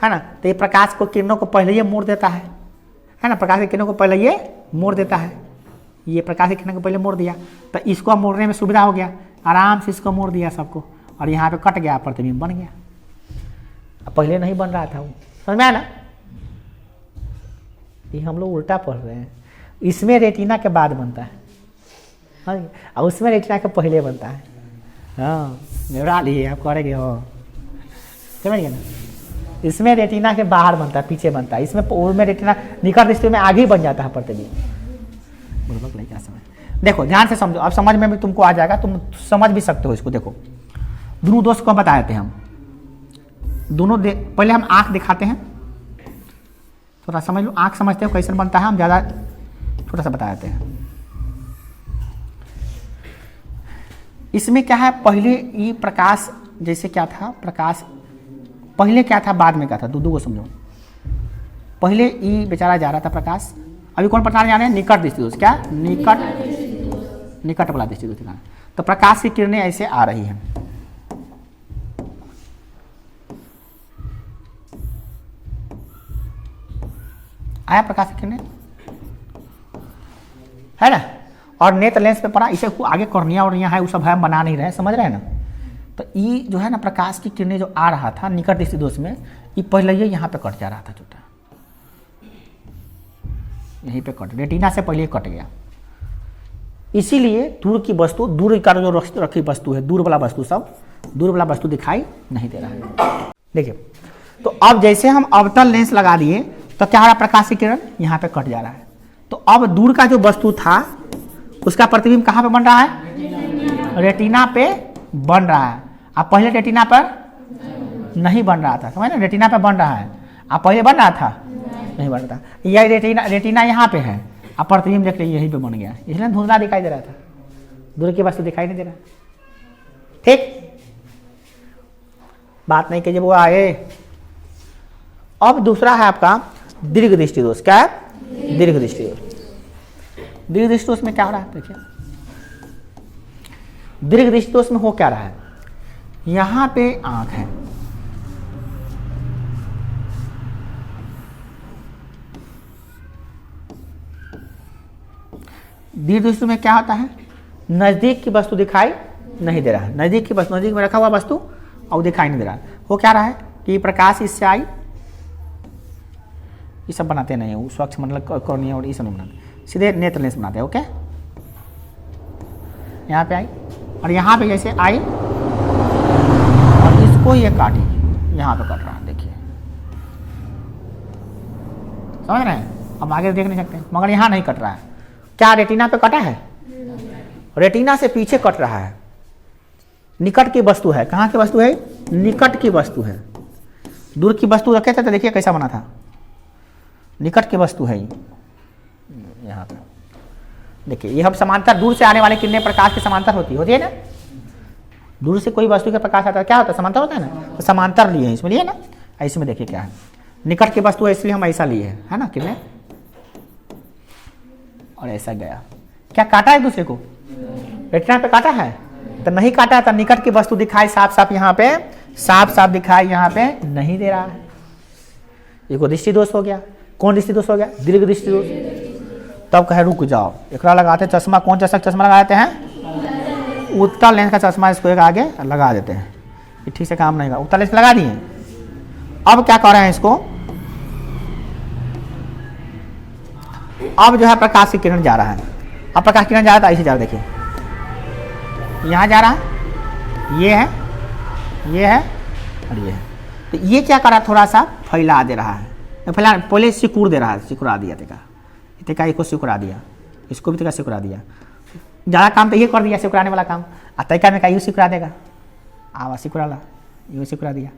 ना। तो ये प्रकाश को, किरणों को पहले ये मोड़ देता है ना, प्रकाश की किरणों को पहले ये मोड़ देता है, ये प्रकाश की किरणों को पहले मोड़ दिया, तो इसको मोड़ने में सुविधा हो गया, आराम से इसको मोड़ दिया सबको, और यहाँ पे कट गया, प्रतिबिंब बन गया। अब पहले नहीं बन रहा था वो, समझ में आया ना। ये हम लोग उल्टा पढ़ रहे हैं, इसमें रेटिना के बाद बनता है और उसमें रेटिना के पहले बनता है। हाँ मेरा लिए आप करेंगे हो, समझ गए ना। इसमें रेटिना के बाहर बनता है, पीछे बनता है, इसमें रेटिना निकट दृष्टि में आगे ही बन जाता है प्रतिबिंब। क्या समझ, देखो ध्यान से समझो, अब समझ में भी तुमको आ जाएगा, तुम समझ भी सकते हो इसको। देखो दोनों दोष को बता देते हैं हम, दोनों पहले हम आंख दिखाते हैं, थोड़ा समझ लो, आंख समझते हो कैसे बनता है, हम ज़्यादा थोड़ा सा बता देते हैं। इसमें क्या है, पहले ये प्रकाश जैसे क्या था, प्रकाश पहले क्या था बाद में क्या था, दो को समझो। पहले ये बेचारा जा रहा था प्रकाश, अभी कौन प्रकार जा रहे हैं, निकट दृष्टि दोष, क्या निकट वाला दृष्टि दोष दिखाना। तो प्रकाश की किरणें ऐसे आ रही हैं, आया प्रकाश की किरणें, है ना। और नेत्र लेंस पे पड़ा, इसे आगे कॉर्निया और यहाँ है, वो सब है, बना नहीं रहे, समझ रहे हैं ना। तो ये जो है ना, प्रकाश की किरणें जो आ रहा था निकट दृष्टि दोष में, ये पहले ये यहाँ पे कट जा रहा था, छोटा यहीं पे कट, रेटिना से पहले कट गया। इसीलिए दूर की वस्तु, दूर का जो रखी वस्तु है, दूर वाला वस्तु, सब दूर वाला वस्तु दिखाई नहीं दे रहा है। देखिए, तो अब जैसे हम अवतल लेंस लगा दिए, तो क्या हो रहा, प्रकाश की किरण यहाँ पे कट जा रहा है। तो अब दूर का जो वस्तु था उसका प्रतिबिंब कहाँ पे बन रहा है, रेटिना पे बन रहा है। अब पहले रेटिना पर नहीं बन रहा था, समझ ना, रेटिना पे बन रहा है, अब पहले बन रहा था, नहीं बन रहा था। यह रेटिना यहाँ पे है, अब प्रतिबिंब देख रही यहीं पे बन गया, इसलिए धुंधला दिखाई दे रहा था, दूर की वस्तु दिखाई नहीं दे रहा। ठीक, बात नहीं कीजिए वो आए। अब दूसरा है आपका दीर्घ दृष्टि दोष। क्या है, दीर्घ दृष्टि दोष। दीर्घ दृष्टि दोष में क्या हो रहा है, देखिए दीर्घ दृष्टि दोष में हो क्या रहा है, यहां पे आंख है, दीर्घ दृष्टि में क्या होता है, नजदीक की वस्तु दिखाई नहीं दे रहा है, नजदीक की वस्तु, नजदीक में रखा हुआ वस्तु और दिखाई नहीं दे रहा है। हो क्या रहा है कि प्रकाश इससे आई, ये सब बनाते नहीं है, वो स्वच्छ मतलब कॉर्निया और ये सब नहीं बनाते, सीधे नेत्र लेंस बनाते हैं। ओके, यहाँ पे आई और यहाँ पे जैसे आई और इसको ये काटी, यहाँ पे कट रहा है, देखिए समझ रहे हैं। अब आगे देख नहीं सकते, मगर यहाँ नहीं कट रहा है। क्या रेटिना पे कटा है, रेटिना से पीछे कट रहा है, निकट की वस्तु है। कहाँ की वस्तु है, निकट की वस्तु है। दूर की वस्तु रखे थे तो देखिए कैसा बना था, निकट की वस्तु है यहाँ पे। देखिए ये हम समांतर, दूर से आने वाले किरणें प्रकाश के समांतर होती है ना। दूर से कोई वस्तु का प्रकाश आता है, क्या होता है, समांतर होता है ना। तो समांतर लिए हैं इसमें, लिए ना। इसमें देखिए क्या है, निकट की वस्तु है इसलिए हम ऐसा लिए है ना किरणें, और ऐसा गया। क्या काटा है दूसरे को, रेटिना पे काटा है तो नहीं काटा, तो निकट की वस्तु दिखाई साफ साफ, यहाँ पे साफ साफ दिखाई, यहाँ पे नहीं दे रहा है। ये दृष्टि दोष हो गया। कौन दृष्टि दोष हो गया, दीर्घ दृष्टि दोष। तब कहे रुक जाओ, एकरा लगाते चश्मा, कौन चश्मा लगाते हैं, उत्तल लेंस का चश्मा, इसको एक आगे लगा देते हैं, ये ठीक से काम नहीं होगा। उत्तल लेंस लगा दिए, अब क्या कर रहे हैं इसको, अब जो है प्रकाश की किरण जा रहा है। अब प्रकाश किरण जा रहा था ऐसे जा रहा, देखिए यहाँ जा रहा है, ये है, ये है और ये है। तो ये क्या कर रहा है, थोड़ा सा फैला दे रहा है, फैला, पहले सिकुड़ दे रहा है, सिकुड़ा दिया टेका, इसको सिकुड़ा दिया, इसको भी टेका सिकुड़ा दिया। ज़्यादा काम तो ये कर दिया सिकुड़ाने वाला काम। तरीका में का यूँ सिकुड़ा देगा, आवा सिकुड़ा ला, यूँ सिकुड़ा दिया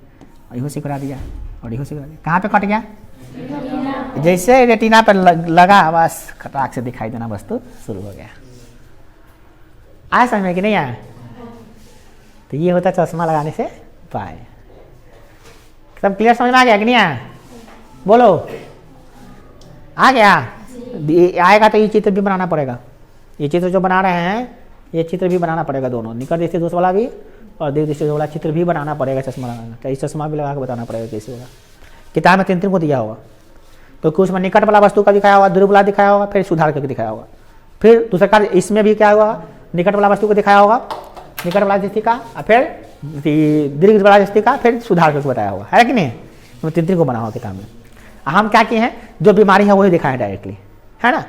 और यूँ सिकुड़ा दिया और यूँ सिकुड़ा दिया, कहाँ पे कट गया? जैसे रेटिना पर लगा बस खटाक से दिखाई देना वस्तु शुरू हो गया। आया समझ में कि नहीं आया? तो ये होता चश्मा लगाने से उपाय। सब क्लियर समझ में आ गया कि नहीं आया? बोलो आ गया? आएगा तो ये चित्र भी बनाना पड़ेगा। ये चित्र जो बना रहे हैं ये चित्र भी बनाना पड़ेगा, दोनों निकट दृष्टि दोष वाला भी और दीर्घ दृष्टि वाला चित्र भी बनाना पड़ेगा चश्मा लगाना। तो इस चश्मा भी लगा के बताना पड़ेगा कैसे होगा। किताब में 3 को दिया होगा, तो कुछ में निकट वाला वस्तु का दिखाया होगा, दूर वाला दिखाया होगा, फिर सुधार करके दिखाया होगा। फिर दूसरा कार्य इसमें भी क्या होगा, निकट वाला वस्तु को दिखाया होगा, निकट वाला दृष्टि का, और फिर दीर्घ वाला दृष्टि का, फिर सुधार करके बताया होगा, है कि नहीं? तो 3 को बना हुआ किताब में। हम क्या किए हैं, जो बीमारी है वही दिखाएं डायरेक्टली, है ना?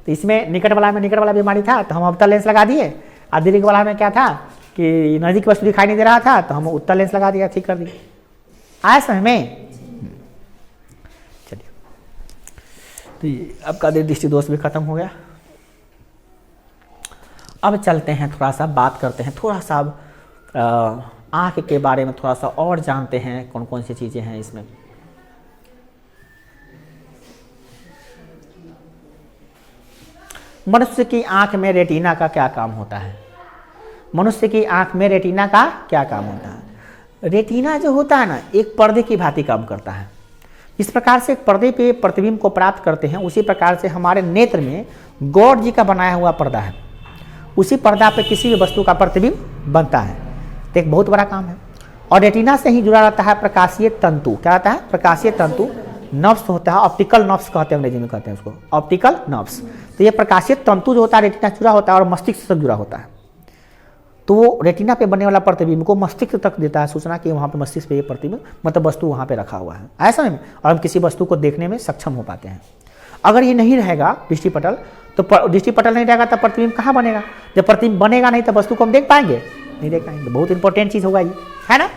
तो इसमें निकट वाला बीमारी था तो हम अवतल लेंस लगा दिए, और दीर्घ वाला में क्या था कि नजदीक वस्तु दिखाई नहीं दे रहा था तो हम उत्तल लेंस लगा दिया, ठीक कर दिया। आया समझ में? चलिए, तो आपका दृष्टि दोष भी खत्म हो गया। अब चलते हैं, थोड़ा सा बात करते हैं, थोड़ा सा आँख के बारे में थोड़ा सा और जानते हैं, कौन कौन सी चीज़ें हैं इसमें। मनुष्य की आंख में रेटिना का क्या काम होता है? मनुष्य की आंख में रेटिना का क्या काम होता है? रेटिना जो होता है ना, एक पर्दे की भांति काम करता है। इस प्रकार से एक पर्दे पे प्रतिबिंब को प्राप्त करते हैं, उसी प्रकार से हमारे नेत्र में गॉड जी का बनाया हुआ पर्दा है, उसी पर्दा पे किसी भी वस्तु का प्रतिबिंब बनता है। तो एक बहुत बड़ा काम है। और रेटिना से ही जुड़ा रहता है प्रकाशीय तंतु। क्या रहता है? प्रकाशीय तंतु, नर्व्स होता है, ऑप्टिकल नर्व्स कहते हैं, अंग्रेजी में कहते हैं उसको ऑप्टिकल नर्व्स। तो ये प्रकाशीय तंतु जो होता है रेटिना से जुड़ा होता है और मस्तिष्क से जुड़ा होता है। तो वो रेटिना पे बनने वाला प्रतिबिंब को मस्तिष्क तक देता है सूचना कि वहाँ पे मस्तिष्क पे ये प्रतिबिंब मतलब वस्तु वहाँ पे रखा हुआ है, ऐसा में, और हम किसी वस्तु को देखने में सक्षम हो पाते हैं। अगर ये नहीं रहेगा दृष्टिपटल, तो दृष्टिपटल नहीं रहेगा तब प्रतिबिंब कहाँ बनेगा? जब प्रतिबिंब बनेगा नहीं तो वस्तु को हम देख पाएंगे? नहीं देख पाएंगे। बहुत इंपॉर्टेंट चीज होगा ये, है ना?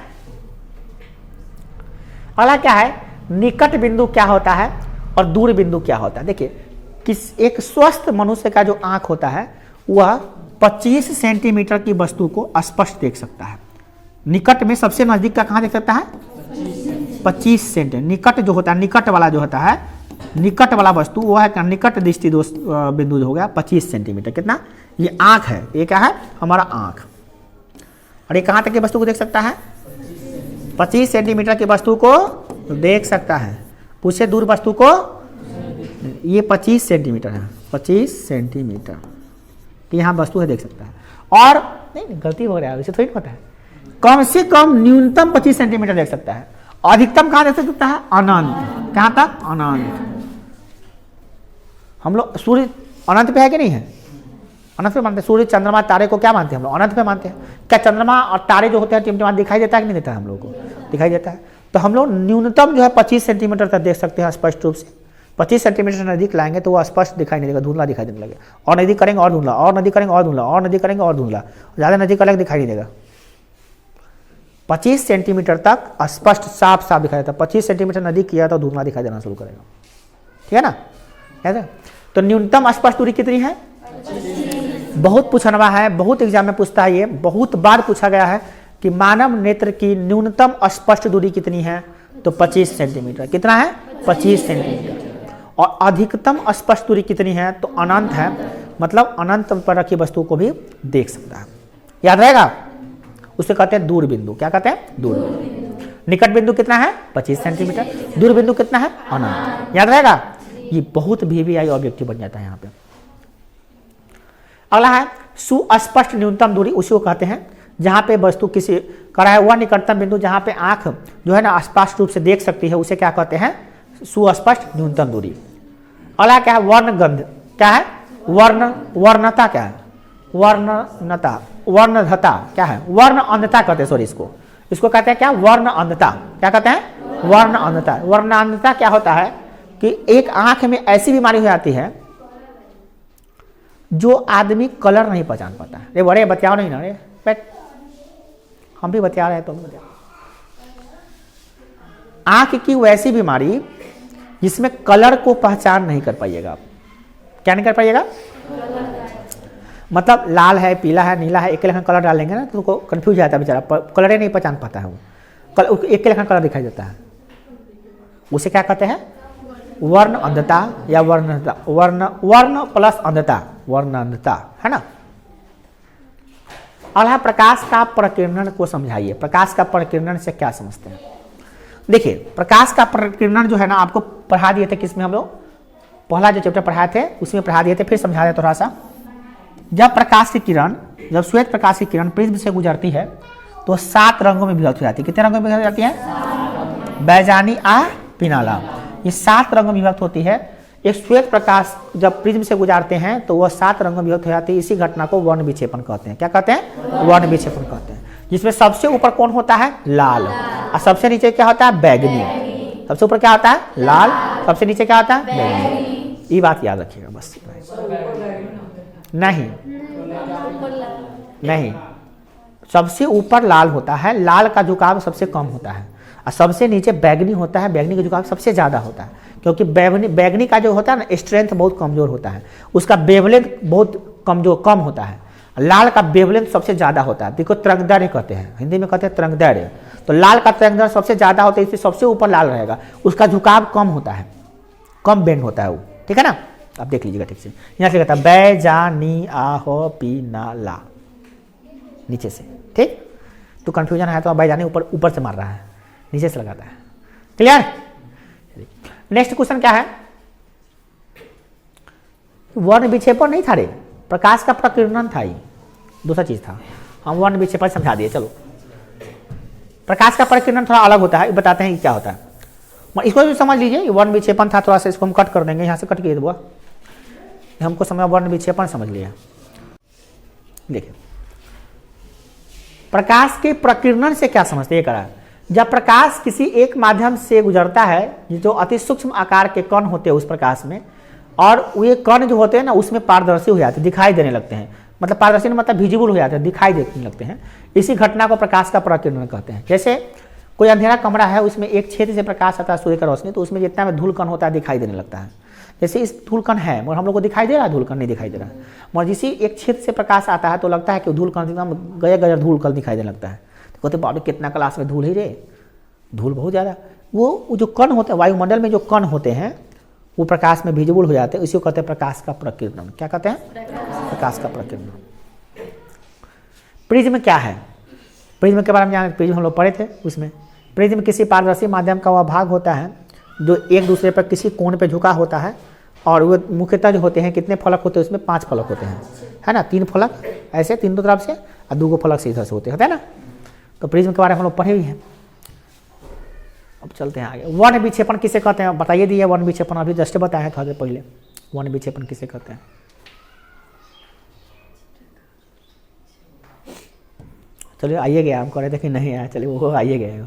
अगला क्या है, निकट बिंदु क्या होता है और दूर बिंदु क्या होता है? देखिए, एक स्वस्थ मनुष्य का जो आंख होता है वह 25 सेंटीमीटर की वस्तु को स्पष्ट देख सकता है। निकट में सबसे नजदीक का कहाँ देख सकता है? 25 सेंटीमीटर। निकट जो होता है, निकट वाला जो होता है, निकट वाला वस्तु वो है निकट दृष्टि दोष बिंदु जो हो गया 25 सेंटीमीटर। कितना? ये आंख है, ये क्या है? हमारा आंख। और ये कहाँ तक की वस्तु को देख सकता है? 25 सेंटीमीटर की वस्तु को देख सकता है। पूछे दूर वस्तु को, ये 25 सेंटीमीटर है, 25 सेंटीमीटर यहाँ वस्तु है, देख सकता है। और नहीं गलती हो रहा है, वैसे थोड़ी होता है। कम से कम न्यूनतम 25 सेंटीमीटर देख सकता है, अधिकतम कहाँ देख सकता है? अनंत। कहाँ तक? अनंत। हम लोग सूर्य अनंत पे है कि नहीं है? अनंत पे मानते हैं। सूर्य, चंद्रमा, तारे को क्या मानते हैं हम लोग? अनंत पे मानते हैं। क्या चंद्रमा और तारे जो होते हैं टिमटिमा दिखाई देता है कि नहीं देता है? हम लोग को दिखाई देता है। तो हम लोग न्यूनतम जो है 25 सेंटीमीटर तक देख सकते हैं स्पष्ट रूप से। 25 सेंटीमीटर नजदीक लाएंगे तो वो स्पष्ट दिखाई नहीं देगा, धुंधला दिखाई देने लगे। और नजदीक करेंगे और धुंधला, और नजदीक करेंगे और धुंधला, और नजदीक करेंगे और धुंधला, ज़्यादा नजदीक करेंगे दिखाई नहीं देगा। 25 सेंटीमीटर तक स्पष्ट साफ साफ दिखाई देता है। 25 सेंटीमीटर नजदीक किया तो धुंधला दिखाई देना शुरू करेगा, ठीक है ना? ऐसा। तो न्यूनतम स्पष्ट दूरी कितनी है? बहुत पूछनवा है, बहुत एग्जाम में पूछता है, ये बहुत बार पूछा गया है कि मानव नेत्र की न्यूनतम स्पष्ट दूरी कितनी है? तो 25 सेंटीमीटर। कितना है? 25 सेंटीमीटर। और अधिकतम स्पष्ट दूरी कितनी है? तो अनंत है, मतलब अनंत पर रखी वस्तु को भी देख सकता है। याद रहेगा? उसे कहते हैं दूर बिंदु। क्या कहते हैं? दूर बिंदु। निकट बिंदु कितना है? 25 सेंटीमीटर। दूर बिंदु कितना है? अनंत। याद रहेगा? ये बहुत वीवीआई ऑब्जेक्टिव बन जाता है यहाँ पे। अगला है सुस्पष्ट न्यूनतम दूरी, उसी को कहते हैं जहां पे वस्तु किसी करा हुआ निकटतम बिंदु जहां पे आंख जो है ना स्पष्ट रूप से देख सकती है, उसे क्या कहते हैं? सुस्पष्ट न्यूनतम दूरी। अगला क्या है? वर्णगंध। क्या है? वर्णता। क्या है? वर्णनता, वर्णधता। क्या है? वर्ण अंधता कहते हैं, सॉरी इसको कहते हैं क्या? वर्ण अंधता। क्या कहते हैं? वर्ण अंधता। वर्ण अंधता क्या होता है कि एक आंख में ऐसी बीमारी हो जाती है जो आदमी कलर नहीं पहचान पाता है। रे बड़े बतियाओ नहीं ना रे, बैठ, हम भी बतिया रहे हैं तुम बतियाओ। आंख की वैसी बीमारी जिसमें कलर को पहचान नहीं कर पाइएगा आप। क्या नहीं कर पाइएगा? मतलब लाल है, पीला है, नीला है, एक लेखन कलर डालेंगे ना तो उसको कन्फ्यूज जाता है बेचारा, कलर ही नहीं पहचान पाता है वो, एक लेखन कलर दिखाई देता है। उसे क्या कहते हैं? वर्ण अंधता या वर्ण प्लस अंधता, वर्ण अंधता, है ना। अगला प्रकाश का प्रकीर्णन को समझाइए। प्रकाश का प्रकीर्णन से क्या समझते हैं? देखिए, प्रकाश का प्रकीर्णन जो है ना, आपको पढ़ा दिए थे किसमें हम लोग, पहला जो चैप्टर पढ़ाए थे उसमें पढ़ा दिए थे, फिर समझा दिया थोड़ा सा। जब प्रकाश की किरण, जब श्वेत प्रकाश की किरण प्रिज्म से गुजरती है तो 7 रंगों में विभक्त हो जाती है। कितने रंगों में विभक्त हो जाती है? बैजानी, आ, पिनाला, ये 7 रंगों में विभक्त होती है। एक श्वेत प्रकाश जब प्रिज्म से गुजारते हैं तो वह 7 रंगों में विभक्त हो जाती है। इसी घटना को वर्ण विक्षेपण कहते हैं। क्या कहते हैं? वर्ण विक्षेपण कहते हैं। जिसमें सबसे ऊपर कौन होता है? लाल, और सबसे नीचे क्या होता है? बैगनी। सबसे ऊपर क्या होता है? लाल, सबसे नीचे क्या होता है? बैगनी। ये बात याद रखिएगा बस। नहीं नहीं, सबसे ऊपर लाल होता है, लाल का झुकाव सबसे कम होता है, और सबसे नीचे बैगनी होता है, बैगनी का झुकाव सबसे ज़्यादा होता है। क्योंकि बैगनी का जो होता है ना, स्ट्रेंथ बहुत कमजोर होता है, उसका वेवलेंथ बहुत कम होता है। लाल का वेवलेंथ सबसे ज़्यादा होता है। देखो, तरंगदैर्घ्य कहते हैं, हिंदी में कहते हैं तरंगदैर्घ्य। तो लाल का तरंगदैर्घ्य सबसे ज़्यादा होता है, इसलिए सबसे ऊपर लाल रहेगा। उसका झुकाव कम होता है, कम बेंड होता है वो, ठीक है ना। आप देख लीजिएगा ठीक से। यहाँ से कहता है बैजानी, आहो, पी, ना, ला, नीचे से, ठीक। तो कंफ्यूजन है तो बैजानी ऊपर से मार रहा है, नीचे से लगाता है। क्लियर? नेक्स्ट क्वेश्चन क्या है? वर्ण विक्षेपण नहीं था रे, प्रकाश का प्रकीर्णन था, ये दूसरा चीज था। हम वर्ण विक्षेपण समझा दिए। चलो, प्रकाश का प्रकीर्णन थोड़ा अलग होता है, बताते हैं क्या होता है। इसको भी समझ लीजिए, वर्ण विक्षेपण था, थोड़ा सा इसको हम कट कर देंगे, यहाँ से कट किए हुआ हमको समझ, वर्ण विक्षेपण समझ लिया। देखिए, प्रकाश के प्रकीर्णन से क्या समझते हैं? ये करा, जब प्रकाश किसी एक माध्यम से गुजरता है, जो अति सूक्ष्म आकार के कण होते हैं उस प्रकाश में, और ये कण जो होते हैं ना उसमें पारदर्शी हो जाते हैं, दिखाई देने लगते हैं। मतलब पारदर्शी मतलब विजिबल हो जाते हैं, दिखाई देने लगते हैं। इसी घटना को प्रकाश का प्रकीर्णन कहते हैं। जैसे कोई अंधेरा कमरा है, उसमें एक छेद से प्रकाश आता है, सूर्य का रोशनी, तो उसमें जितना में धूल कण होता है दिखाई देने लगता है। जैसे इस धूल कण है मगर हम लोग को दिखाई दे रहा है, धूल कण नहीं दिखाई दे रहा है। मगर जिस एक छेद से प्रकाश आता है तो लगता है कि धूल कण एकदम गया धूल कण दिखाई देने लगता है। तो कहते बाबू कितना क्लास में धूल ही रे, धूल बहुत ज़्यादा। वो जो कण होते हैं वायुमंडल में, जो कण होते हैं वो प्रकाश में विजिबल हो जाते हैं, इसी को कहते हैं प्रकाश का प्रकीर्णन। क्या कहते हैं? प्रकाश का प्रकीर्णन। प्रिज्म क्या है? प्रिज्म के बारे में जाने, प्रिज्म हम लोग पढ़े थे उसमें। प्रिज्म किसी पारदर्शी माध्यम का वह भाग होता है जो एक दूसरे पर किसी कोण पर झुका होता है, और वो मुख्यतः जो होते हैं, कितने फलक होते हैं उसमें? 5 फलक होते हैं, है ना। 3 फलक ऐसे तीनों तरफ से, और 2 फलक से इधर से होते हैं ना। तो प्रिज्म के बारे में हम लोग पढ़े हुए हैं। अब चलते हैं आगे। वर्ण विक्षेपण किसे कहते हैं? बताइए दिए। वर्ण विक्षेपण अभी जस्ट बताया था पहले। वर्ण विक्षेपण किसे कहते हैं? चलिए आइए गया, हम कह रहे थे कि नहीं आया, चलिए वो आइए गए।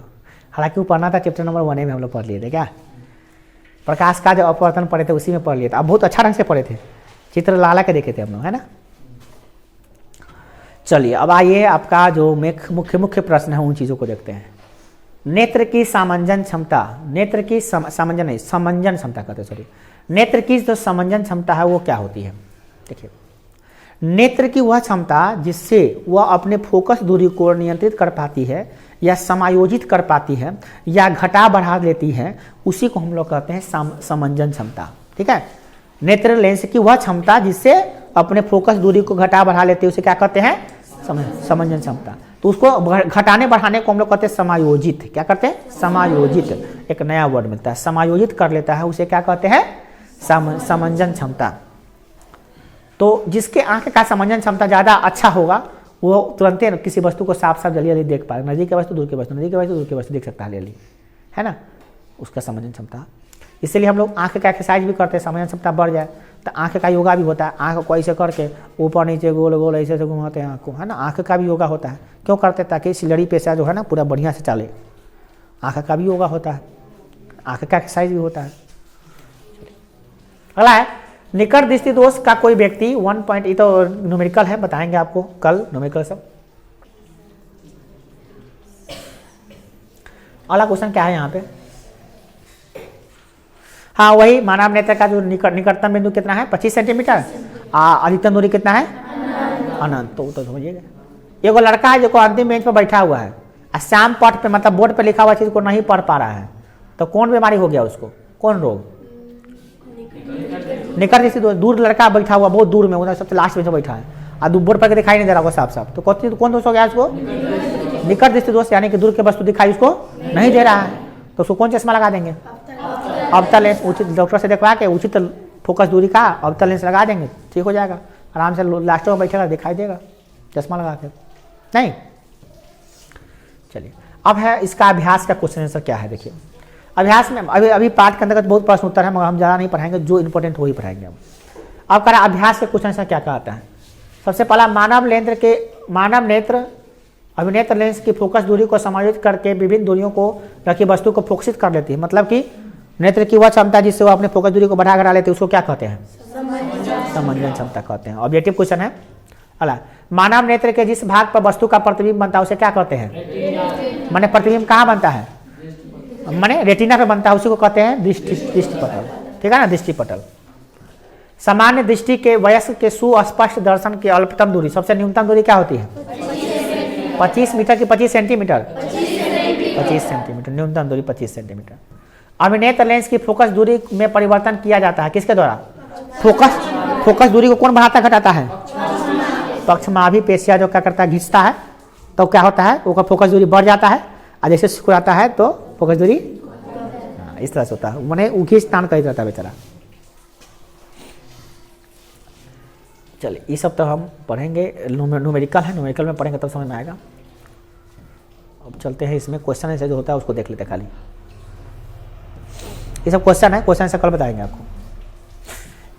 हालांकि वो पढ़ना था चैप्टर नंबर 1 में, हम लोग पढ़ लिए थे। क्या प्रकाश का जो अपवर्तन पढ़े थे उसी में पढ़ लिए थे। अब बहुत अच्छा ढंग से पढ़े थे, चित्र लाला के देखे थे हम लोग, है ना। चलिए अब आइए, आपका जो मुख्य प्रश्न है उन चीज़ों को देखते हैं। नेत्र की सामंजन क्षमता, नेत्र की समंजन क्षमता कहते हैं, सॉरी। नेत्र की जो समंजन क्षमता है वो क्या होती है? देखिए, नेत्र की वह क्षमता जिससे वह अपने फोकस दूरी को नियंत्रित कर पाती है, या समायोजित कर पाती है, या घटा बढ़ा लेती है, उसी को हम लोग कहते हैं समंजन क्षमता। ठीक है, नेत्र लेंस की वह क्षमता जिससे अपने फोकस दूरी को घटा बढ़ा लेती है, उसे क्या कहते हैं? समंजन क्षमता। तो उसको घटाने बढ़ाने को हम लोग कहते हैं समायोजित। क्या करते हैं? समायोजित। एक नया वर्ड मिलता है, समायोजित कर लेता है, उसे क्या कहते हैं? समंजन क्षमता। तो जिसके आंख का समंजन क्षमता ज़्यादा अच्छा होगा वो तुरंत किसी वस्तु को साफ साफ जल्दी जल्दी देख पाए। नज़दीक की वस्तु, दूर की वस्तु, नज़दीक की वस्तु, दूर की वस्तु देख सकता है जल्दी, है ना, उसका समंजन क्षमता। इसलिए हम लोग आंख का एक्सरसाइज भी करते हैं, समंजन क्षमता बढ़ जाए तो आंख का योगा भी होता है। आंख को ऐसे करके ऊपर नीचे गोल गोल ऐसे से घुमाते हैं आंख को, है ना। आंख का भी योगा होता है। क्यों करते हैं? ताकि सिलड़ी पेशा जो है ना पूरा बढ़िया से चले। आंख का भी योगा होता है, आंख का एक्सरसाइज भी होता है। अगला है निकट दृष्टि दोष का कोई व्यक्ति 1 पॉइंट, ये तो न्यूमेरिकल है, बताएंगे आपको कल न्यूमेरिकल सब। अगला क्वेश्चन क्या है यहाँ पे? हाँ वही, मानव नेत्र का जो निकटतम बिंदु कितना है? 25 सेंटीमीटर। अधिकतम दूरी कितना है? अनंत। तो समझिएगा, एगो लड़का है जो अंतिम बेंच पर बैठा हुआ है और श्याम पट पे मतलब बोर्ड पे लिखा हुआ चीज को नहीं पढ़ पा रहा है, तो कौन बीमारी हो गया उसको, कौन रोग? निकट दृष्टि दोष। दूर लड़का बैठा हुआ बहुत दूर में, उधर सबसे लास्ट में बैठा है और बोर्ड पर दिखाई नहीं दे रहा होगा साफ साफ, तो कौन दोष हो गया उसको? निकट दृष्टि दोष, यानी कि दूर के वस्तु दिखाई उसको नहीं दे रहा है, तो उसको कौन चश्मा लगा देंगे? अवतल लेंस। उचित डॉक्टर से दिखवा के उचित फोकस दूरी का अवतल लेंस लगा देंगे, ठीक हो जाएगा, आराम से लास्ट में बैठेगा, दिखाई देगा चश्मा लगा के। नहीं, चलिए अब है इसका अभ्यास का क्वेश्चन आंसर क्या है। देखिए अभ्यास में अभी पाठ के अंतर्गत बहुत प्रश्न उत्तर है, मगर हम ज़्यादा नहीं पढ़ाएंगे, जो इंपॉर्टेंट वही पढ़ाएंगे। अब करा अभ्यास के क्वेश्चन आंसर क्या कहता है। सबसे पहला, मानव नेत्र अभिनेत्र लेंस की फोकस दूरी को समायोजित करके विभिन्न दूरियों को रखी वस्तु को फोकसित कर लेती है। मतलब कि नेत्र की वह क्षमता जिससे वो अपने फोकस दूरी को बढ़ा लेते हैं, उसको क्या कहते हैं? समंजन क्षमता कहते हैं। ऑब्जेक्टिव क्वेश्चन है। अला मानव नेत्र के जिस भाग पर वस्तु का प्रतिबिंब बनता है उसे क्या कहते हैं? माने प्रतिबिंब कहाँ बनता है? माने रेटिना पे बनता है, उसी को कहते हैं दृष्टिपटल। ठीक है ना, दृष्टिपटल। सामान्य दृष्टि के वयस्क के सुस्पष्ट दर्शन की अल्पतम दूरी, सबसे न्यूनतम दूरी क्या होती है? 25 मीटर की 25 सेंटीमीटर? 25 सेंटीमीटर, न्यूनतम दूरी 25 सेंटीमीटर। अभिनेत्र लेंस की फोकस दूरी में परिवर्तन किया जाता है, किसके द्वारा? फोकस दूरी को कौन बढ़ाता घटाता है? पक्षमाभि पेशिया जो क्या करता है, घिसता है, तो क्या होता है, वो फोकस दूरी बढ़ जाता है, और जैसे सिकुड़ाता है तो फोकस दूरी इस तरह से होता है, मैंने उखीच तान कही रहता है बेचारा। चलिए ये सब तो हम पढ़ेंगे, न्यूमेरिकल है, न्यूमेरिकल में पढ़ेंगे तब समझ में आएगा। अब चलते हैं इसमें क्वेश्चन ऐसे जो होता है उसको देख लेते हैं। खाली ये सब क्वेश्चन है, क्वेश्चन से कल बताएंगे आपको।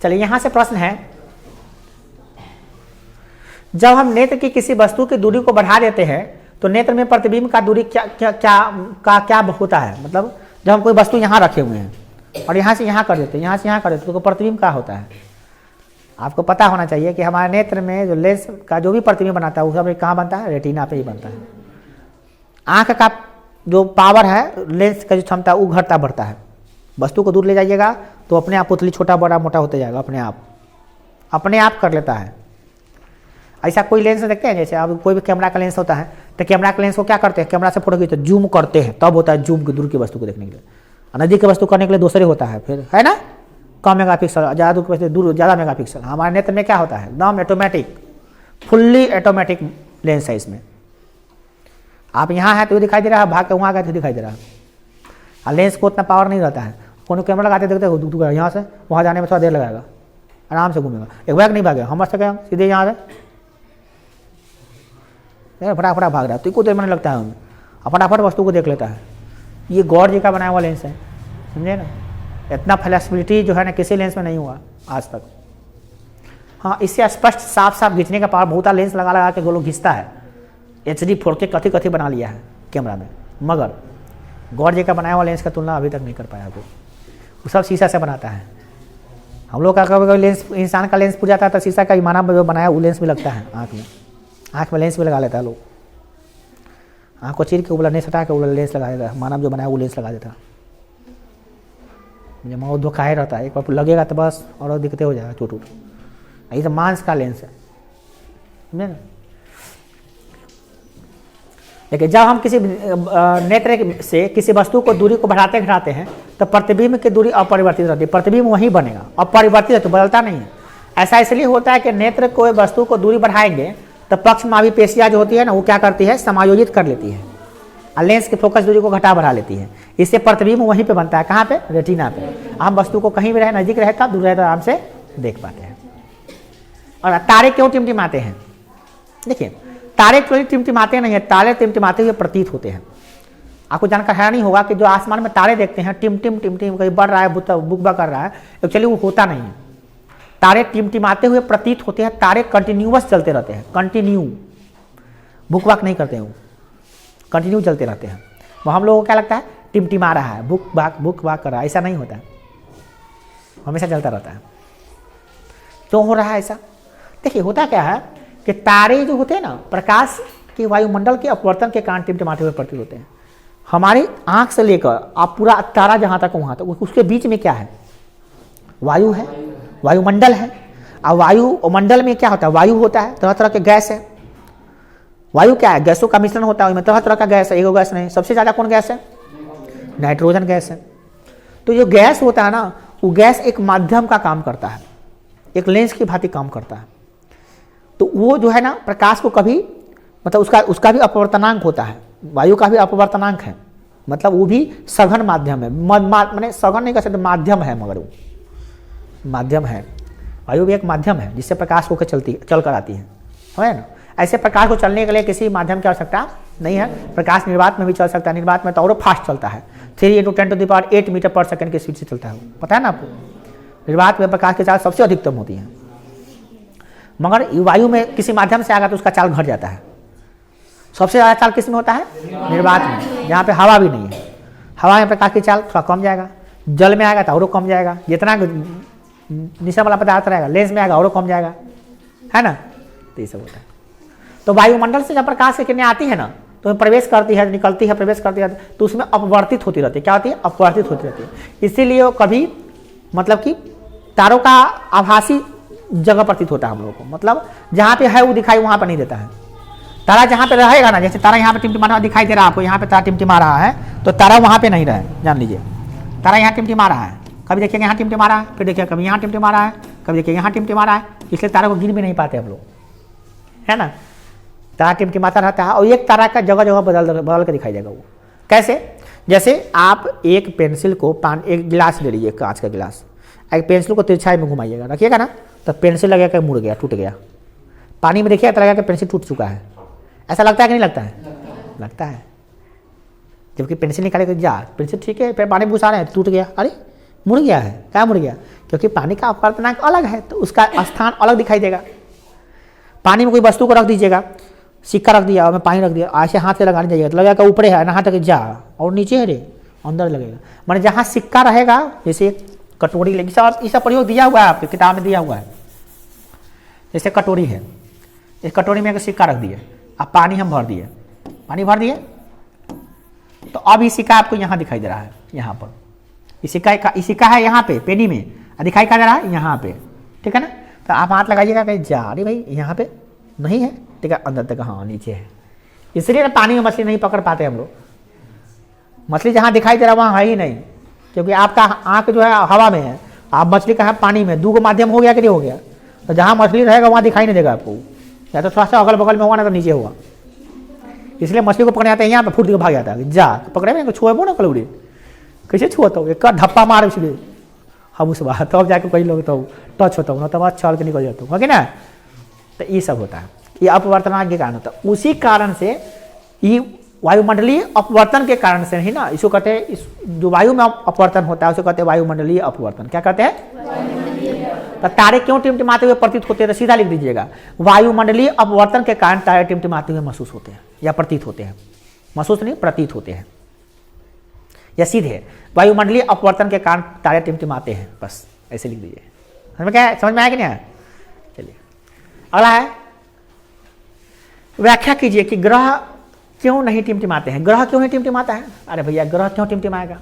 चलिए यहाँ से प्रश्न है, जब हम नेत्र की किसी वस्तु की दूरी को बढ़ा देते हैं तो नेत्र में प्रतिबिंब का दूरी क्या होता है? मतलब जब हम कोई वस्तु यहाँ रखे हुए हैं और यहाँ से यहाँ कर देते हैं, यहाँ से यहाँ कर देते हैं, तो प्रतिबिंब क्या होता है? आपको पता होना चाहिए कि हमारे नेत्र में जो लेंस का जो भी प्रतिबिंब बनाता है वो सब कहाँ बनता है? रेटिना पे ही बनता है। आँख का जो पावर है, लेंस का जो क्षमता वो घटता बढ़ता है। वस्तु को दूर ले जाइएगा तो अपने आप पुतली छोटा बड़ा मोटा होते जाएगा, अपने आप कर लेता है। ऐसा कोई लेंस देखते हैं, जैसे अब कोई भी कैमरा का लेंस होता है तो कैमरा का लेंस को क्या करते हैं? कैमरा से फोटो खींचते जूम करते हैं, तब होता है जूम की दूर की वस्तु को देखने के लिए। नज़दीक की वस्तु करने के लिए दूसरे होता है, फिर है ना, कम मेगापिक्सल, ज़्यादा दूर ज़्यादा मेगापिक्सल। हमारे नेत्र में क्या होता है? एकदम ऑटोमेटिक, फुल्ली ऑटोमेटिक लेंस है इसमें। आप यहाँ है तो दिखाई दे रहा है, भाग के वहाँ गए तो दिखाई दे रहा है। और लेंस को उतना पावर नहीं रहता है, कोनो कैमरा लगाते देखते हो यहाँ से वहाँ जाने में थोड़ा देर लगाएगा, आराम से घूमेगा, एक बैग नहीं भागेगा। हम सके सीधे यहाँ से फटाफट भाग रहा है, तो कुछ देर में लगता है हमें, फटाफट वस्तु को देख लेता है। ये गॉड जी का बनाया हुआ लेंस है, समझे ना। इतना फ्लेक्सिबिलिटी जो है ना किसी लेंस में नहीं हुआ आज तक। हाँ, इससे स्पष्ट साफ साफ खींचने का पावर बहुत लेंस लगा के गोलों खींचता है। HD 4K कथी बना लिया है कैमरा में, मगर गॉड जी का बनाया हुआ लेंस का तुलना अभी तक नहीं कर पाया। वो सब शीशा से बनाता है। हम लोग का कभी लेंस, इंसान का लेंस पूछ जाता है तो शीशा का मानव जो बनाया वो लेंस भी लगता है आँख में लेंस भी लगा लेता है लोग। आँख को चीर के उबला लेंस हटा के उबला लेंस लगा देता है, मानव जो बनाया वो लेंस लगा देता है। मुझे वो धोखा ही रहता है, एक बार लगेगा तो बस और दिखते हो जाएगा चोट। ये तो मांस का लेंस है, समझे ना। लेकिन जब हम किसी नेत्र से किसी वस्तु को दूरी को बढ़ाते घटाते हैं तो प्रतिबिंब की दूरी अपरिवर्तित रहती है, प्रतिबिंब वहीं बनेगा, अपरिवर्तित है तो बदलता नहीं है। ऐसा इसलिए होता है कि नेत्र कोई वस्तु को दूरी बढ़ाएंगे तो पक्षमाभि पेशियां जो होती है ना वो क्या करती है? समायोजित कर लेती है और लेंस की फोकस दूरी को घटा बढ़ा लेती है। इससे प्रतिबिंब वहीं पे बनता है, कहाँ पे? रेटिना पे। हम वस्तु को कहीं भी रहे, नजदीक रहे तब, दूर रहे तो आराम से देख पाते हैं। और तारे क्यों टिमटिमाते हैं? देखिए तारे क्यों टिमटिमाते नहीं है, तारे टिमटिमाते हुए प्रतीत होते हैं। आपको जानकर है नहीं होगा कि जो आसमान में तारे देखते हैं टिम टिम कहीं बढ़ रहा है, बुकबा कर रहा है, एक्चुअली वो होता नहीं है। तारे टिमटिमाते हुए प्रतीत होते हैं, तारे कंटिन्यूअस चलते रहते हैं, कंटिन्यू, बुकबाक नहीं करते हैं, वो कंटिन्यू चलते रहते हैं। वो हम लोगों को क्या लगता है? टिमटिमा रहा है, बुक बाक कर रहा है, ऐसा नहीं होता है, हमेशा चलता रहता है। क्यों हो रहा है ऐसा? देखिए होता क्या है कि तारे जो होते हैं ना, प्रकाश के वायुमंडल के अपवर्तन के कारण टिमटिमाते हुए प्रतीत होते हैं। हमारी आंख से लेकर आप पूरा तारा जहाँ तक वहाँ तक, उसके बीच में क्या है? वायु है, वायुमंडल है। अब वायुमंडल में क्या होता है, वायु होता है, तरह तरह के गैस है। वायु क्या है, गैसों का मिश्रण होता है, उसमें तरह तरह का गैस है, एगो गैस नहीं। सबसे ज़्यादा कौन गैस है, नाइट्रोजन गैस है। तो जो गैस होता है ना, वो गैस एक माध्यम का काम करता है, एक लेंस की भांति काम करता है। तो वो जो है ना, प्रकाश को कभी मतलब उसका भी अपवर्तनांक होता है, वायु का भी अपवर्तनांक है, मतलब वो भी सघन माध्यम है। मैंने सघन नहीं कह सकते, माध्यम है, मगर वो माध्यम है। वायु भी एक माध्यम है जिससे प्रकाश को चल कर आती है ना। ऐसे प्रकाश को चलने के लिए किसी माध्यम की आवश्यकता नहीं है। प्रकाश निर्वात में भी चल सकता है, निर्वात में तो और फास्ट चलता है, 3 × 10⁸ मीटर पर सेकंड की स्पीड से चलता है, पता है ना आपको। निर्वात में प्रकाश की चाल सबसे अधिकतम होती है, मगर वायु में किसी माध्यम से आएगा तो उसका चाल घट जाता है। सबसे ज़्यादा चाल किस में होता है, निर्वात में, जहाँ पे हवा भी नहीं है। हवा में प्रकाश की चाल थोड़ा कम जाएगा, जल में आएगा तो और कम जाएगा, जितना निशा वाला पदार्थ रहेगा लेंस में आएगा और कम जाएगा, है ना। तो ये सब होता है। तो वायुमंडल से जब प्रकाश की किरणें आती है ना, तो प्रवेश करती है, निकलती है, प्रवेश करती है, तो उसमें अपवर्तित होती रहती है। क्या होती है, अपवर्तित होती रहती है। इसीलिए वो कभी मतलब कि तारों का आभासी जगह प्रतीत होता है हम लोगों को, मतलब जहाँ पे है वो दिखाई वहाँ पर नहीं देता है। तारा जहाँ पे रहेगा ना, जैसे तारा यहाँ पे टिमटिमा दिखाई दे रहा है आपको, यहाँ पे तारा टिमटिमा रहा है, तो तारा वहाँ पे नहीं रहे, जान लीजिए। तारा यहाँ टिमटिमा रहा है, कभी देखिए यहाँ टिमटिमा रहा है, फिर देखिए कभी यहाँ टिमटिमा रहा है, कभी देखिए यहाँ टिमटिमा रहा है, इसलिए तारा को गिन भी नहीं पाते हम लोग, है ना। तारा टिमटिमाता रहता है और एक तारा का जगह जगह बदल कर दिखाई देगा वो। कैसे, जैसे आप एक पेंसिल को एक गिलास ले लीजिए, कांच का गिलास, एक पेंसिल को तिरछाई में घुमाइएगा, रखिएगा ना, तो पेंसिल लगेगा मुड़ गया, टूट गया। पानी में देखिएगा तो लगेगा कि पेंसिल टूट चुका है। ऐसा लगता है कि नहीं लगता है, लगता है। जबकि पेंसिल निकाले तो जा, पेंसिल ठीक है, फिर पानी में घुसा रहे हैं, टूट गया, अरे मुड़ गया है। क्या मुड़ गया, क्योंकि पानी का अपवर्तनांक अलग है, तो उसका स्थान अलग दिखाई देगा। पानी में कोई वस्तु को रख दीजिएगा, सिक्का रख दिया और मैं पानी रख दिया, ऐसे हाथ से लगाने जाइएगा तो लगेगा ऊपर है ना, हाथ तक जा, और नीचे है रे, अंदर लगेगा। मैंने जहाँ सिक्का रहेगा, जैसे कटोरी लगी, इसका प्रयोग दिया हुआ है आपकी किताब में, दिया हुआ है। जैसे कटोरी है, इस कटोरी में एक सिक्का रख दिए, अब पानी हम भर दिए, पानी भर दिए, तो अब ये सिक्का आपको यहाँ दिखाई दे रहा है, यहाँ पर सिक्का है यहाँ पे पेनी में, दिखाई क्या दे रहा है यहाँ पे, ठीक है ना। तो आप हाथ लगाइएगा कहीं जा, अरे भाई यहाँ पे नहीं है, ठीक है, अंदर तक, हाँ नीचे है। इसलिए ना पानी में मछली नहीं पकड़ पाते हम लोग। मछली जहाँ दिखाई दे रहा है वहाँ है ही नहीं, क्योंकि आपका आँख जो है हवा में है, आप मछली का है पानी में, दो माध्यम हो गया कि नहीं हो गया। तो जहाँ मछली रहेगा वहाँ दिखाई नहीं देगा आपको, या तो थोड़ा सा अगल बगल में होगा ना तो नीचे होगा। इसलिए मछली को पकड़ने आते हैं यहाँ पे, फूट के भाग जाता है, जा पकड़े में छुएबो ना कलौड़ी, कैसे छुआता हूँ, एक धप्पा मार इसलिए हम उस बात तब जाके कई लोग तो टच होता हूँ ना, तब छल के निकल जाता हूँ, है ना। तो ये सब होता है, ये अपवर्तनांक के कारण होता है। उसी कारण से ये वायुमंडलीय अपवर्तन के कारण से ही ना, इसको कहते हैं, जो वायु में अपवर्तन होता है उसे कहते हैं वायुमंडलीय अपवर्तन। क्या कहते हैं, तो तारे क्यों टिमटिमाते हुए प्रतीत होते हैं, सीधा लिख दीजिएगा, वायुमंडलीय अपवर्तन के कारण तारे टिमटिमाते हुए महसूस होते हैं या प्रतीत होते हैं। महसूस नहीं, प्रतीत होते हैं, या सीधे वायुमंडलीय अपवर्तन के कारण तारे टिमटिमाते हैं, बस ऐसे लिख दीजिए। समझ में आया कि नहीं आया। चलिए अगला है, व्याख्या कीजिए कि ग्रह क्यों नहीं टिमटिमाते हैं। ग्रह क्यों नहीं टिमटिमाता है, अरे भैया ग्रह क्यों टिमटिमाएगा,